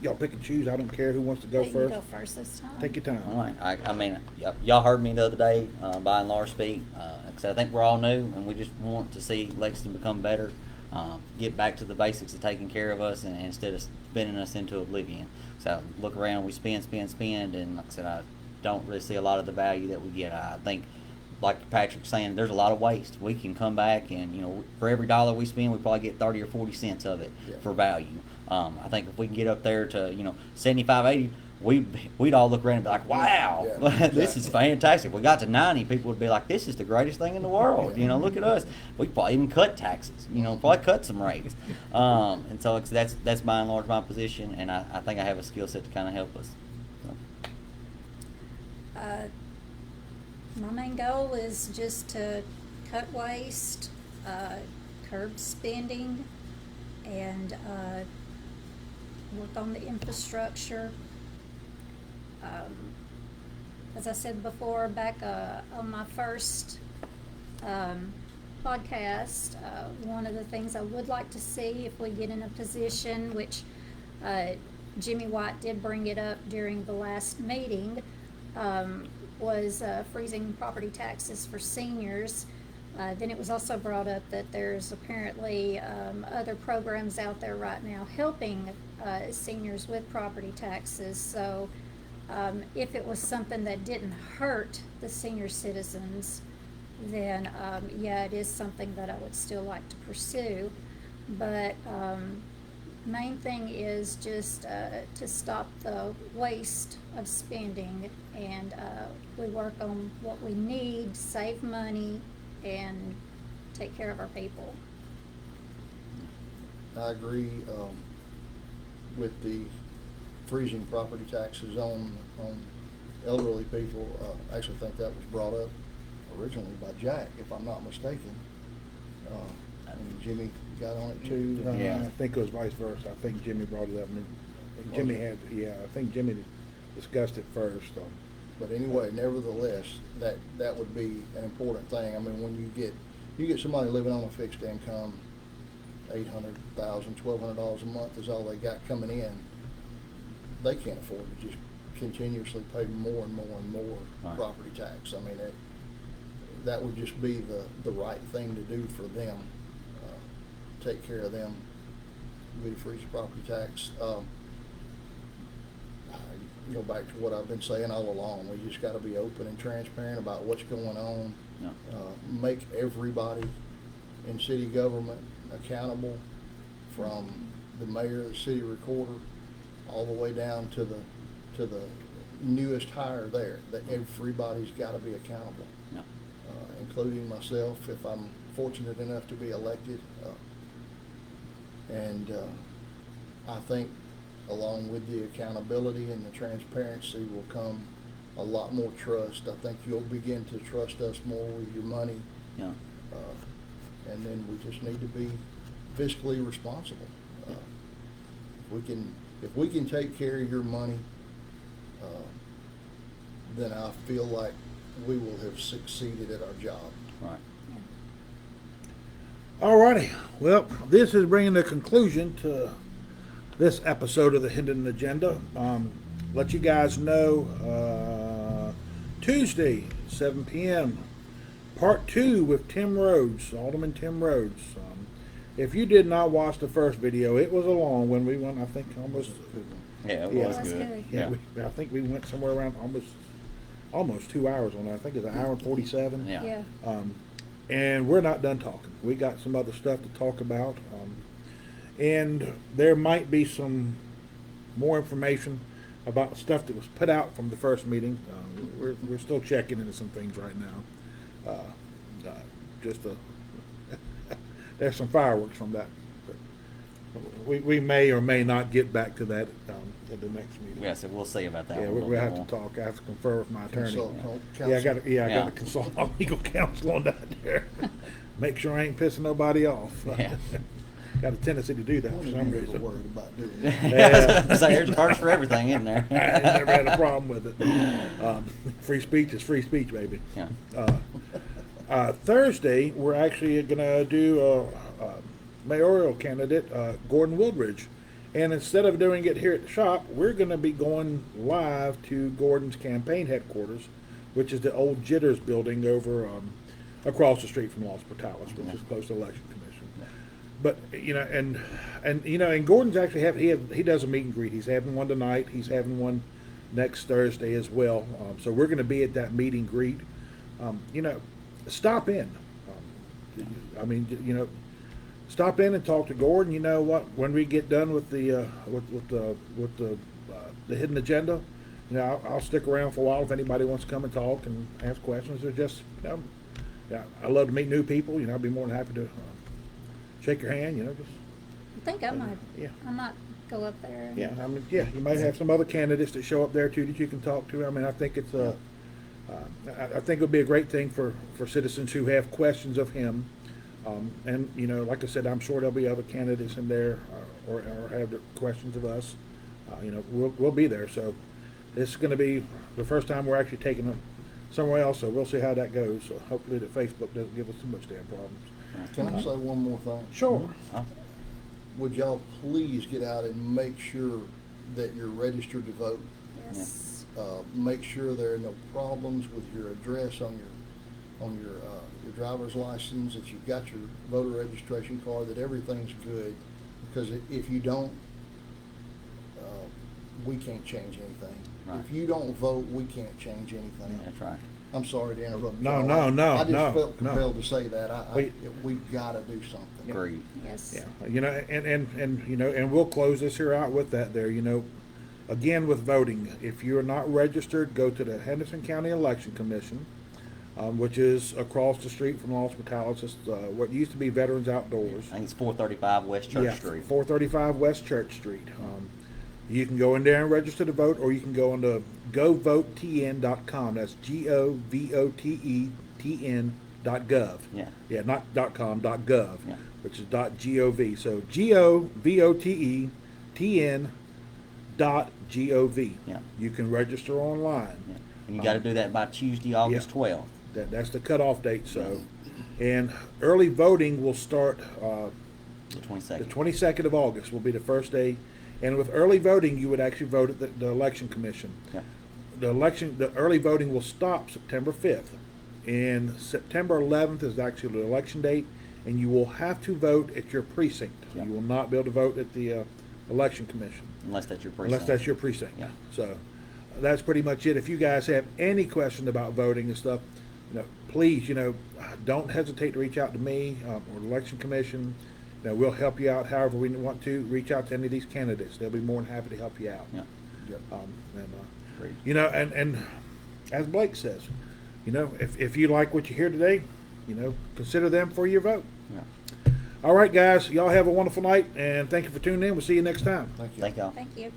Y'all pick and choose. I don't care who wants to go You can first. go first this time. Take your time. All right. I mean, y'all heard me the other day, by and large speak. Like I said, I think we're all new, and we just want to see Lexington become better, get back to the basics of taking care of us, and instead of spinning us into oblivion. So look around, we spend, and like I said, I don't really see a lot of the value that we get. I think, like Patrick's saying, there's a lot of waste. We can come back and, you know, for every dollar we spend, we probably get 30 or 40 cents of it Yeah. for value. I think if we can get up there to, you know, 75, 80, we'd all look around and be like, wow, Yeah, this is fantastic. We got to 90, people would be like, this is the greatest thing in the world. You know, look at us. We probably even cut taxes, you know, probably cut some rates. And so that's by and large my position, and I think I have a skill set to kind of help us. So. My main goal is just to cut waste, curb spending, and work on the infrastructure. As I said before, back on my first podcast, one of the things I would like to see if we get in a position, which Jimmy White did bring it up during the last meeting, was freezing property taxes for seniors. Then it was also brought up that there's apparently other programs out there right now helping seniors with property taxes. So if it was something that didn't hurt the senior citizens, then yeah, it is something that I would still like to pursue. But main thing is just to stop the waste of spending, and we work on what we need, save money, and take care of our people. I agree with the freezing property taxes on elderly people. I actually think that was brought up originally by Jack, if I'm not mistaken. And Jimmy got on it too. Yeah. I think it was vice versa. I think Jimmy brought it up, and Jimmy had, yeah, I think Jimmy discussed it first. But anyway, nevertheless, that would be an important thing. I mean, when you get somebody living on a fixed income, $800,000, $1,200 a month is all they got coming in, they can't afford to just continuously pay more and more and more Right. property tax. I mean, that would just be the right thing to do for them. Take care of them. We freeze property tax. Go back to what I've been saying all along. We just got to be open and transparent about what's going on. Yeah. Make everybody in city government accountable, from the mayor, the city recorder, all the way down to the to the newest hire there, that everybody's got to be accountable, Yeah. including myself if I'm fortunate enough to be elected. And I think along with the accountability and the transparency will come a lot more trust. I think you'll begin to trust us more with your money. Yeah. And then we just need to be fiscally responsible. If we can take care of your money, then I feel like we will have succeeded at our job. Right. All righty. Well, this is bringing the conclusion to this episode of the Hidden Agenda. Let you guys know, Tuesday, 7 p.m., part 2 with Tim Rhodes, Alderman Tim Rhodes. If you did not watch the first video, it was a long one. We went, I think, almost. Yeah, it Yeah. was It was good. good. Yeah, I think we went somewhere around almost 2 hours on that. I think it's an hour and 47. Yeah. Yeah. And we're not done talking. We got some other stuff to talk about. And there might be some more information about stuff that was put out from the first meeting. We're still checking into some things right now. There's some fireworks from that. But we may or may not get back to that at the next meeting. Yeah, so we'll see about that Yeah, one. a we'll little have bit to more. talk. I have to confer with my attorney. Consult Yeah, I got counsel. to Yeah. consult my legal counsel on that there. Make sure I ain't pissing nobody off. Yeah. Got a tendency to do that One for of some you guys are reason. worried about doing that. Yeah. So there's parts for everything, isn't there? I ain't never had a problem with it. Free speech is free speech, baby. Yeah. Thursday, we're actually going to do a mayoral candidate, Gordon Woodridge. And instead of doing it here at the shop, we're going to be going live to Gordon's campaign headquarters, which is the old Jitters building over across the street from Los Portales, which is close to the Election Commission. But and Gordon's actually he does a meet and greet. He's having one tonight. He's having one next Thursday as well. So we're going to be at that meet and greet. Stop in. Stop in and talk to Gordon. You know what? When we get done with the hidden agenda, I'll stick around for a while if anybody wants to come and talk and ask questions or just I love to meet new people. I'd be more than happy to shake your hand. Just I think I might. Yeah. I might go up there. yeah. You might have some other candidates that show up there too that you can talk to. I think it's I think it would be a great thing for citizens who have questions of him. And like I said, I'm sure there'll be other candidates in there or have questions of us. We'll be there. So this is going to be the first time we're actually taking them somewhere else. So we'll see how that goes. So hopefully that Facebook doesn't give us too much damn problems. Can I say one more thing? Sure. Would y'all please get out and make sure that you're registered to vote? Yes. Make sure there are no problems with your address on your driver's license, that you've got your voter registration card, that everything's good. Because if you don't, we can't change anything. Right. If you don't vote, we can't change anything. That's right. I'm sorry to interrupt. No, y'all. no, I just no, felt no. compelled to say that. We- We've got to do something. Agreed. Yes. Yeah, and we'll close this here out with that there, again with voting, if you're not registered, go to the Henderson County Election Commission, which is across the street from Los Portales. It's what used to be Veterans Outdoors. I think it's 435 West Church Yeah, Street. 435 West Church Street. You can go in there and register to vote, or you can go into govotn.com. That's GOVOTETN.gov. Yeah. Yeah, not .com, .gov, Yeah. which is .gov. So GOVOTETN.gov. Yeah. You can register online. Yeah. And you got to do that by Tuesday, August Yeah. 12th. That's the cutoff date. So, and early voting will start The 22nd. the 22nd of August will be the first day. And with early voting, you would actually vote at the Election Commission. Yeah. The early voting will stop September 5th. And September 11th is actually the election date, and you will have to vote at your precinct. Yeah. You will not be able to vote at the Election Commission. Unless that's your precinct. Unless that's your precinct. Yeah. So that's pretty much it. If you guys have any question about voting and stuff, please, don't hesitate to reach out to me or the Election Commission. We'll help you out however we want to. Reach out to any of these candidates. They'll be more than happy to help you out. Yeah. Yep. And, Agreed. you know, and as Blake says, you know, if you like what you hear today, you know, consider them for your vote. Yeah. All right, guys, y'all have a wonderful night, and thank you for tuning in. We'll see you next time. Thank you. Thank y'all. Thank you.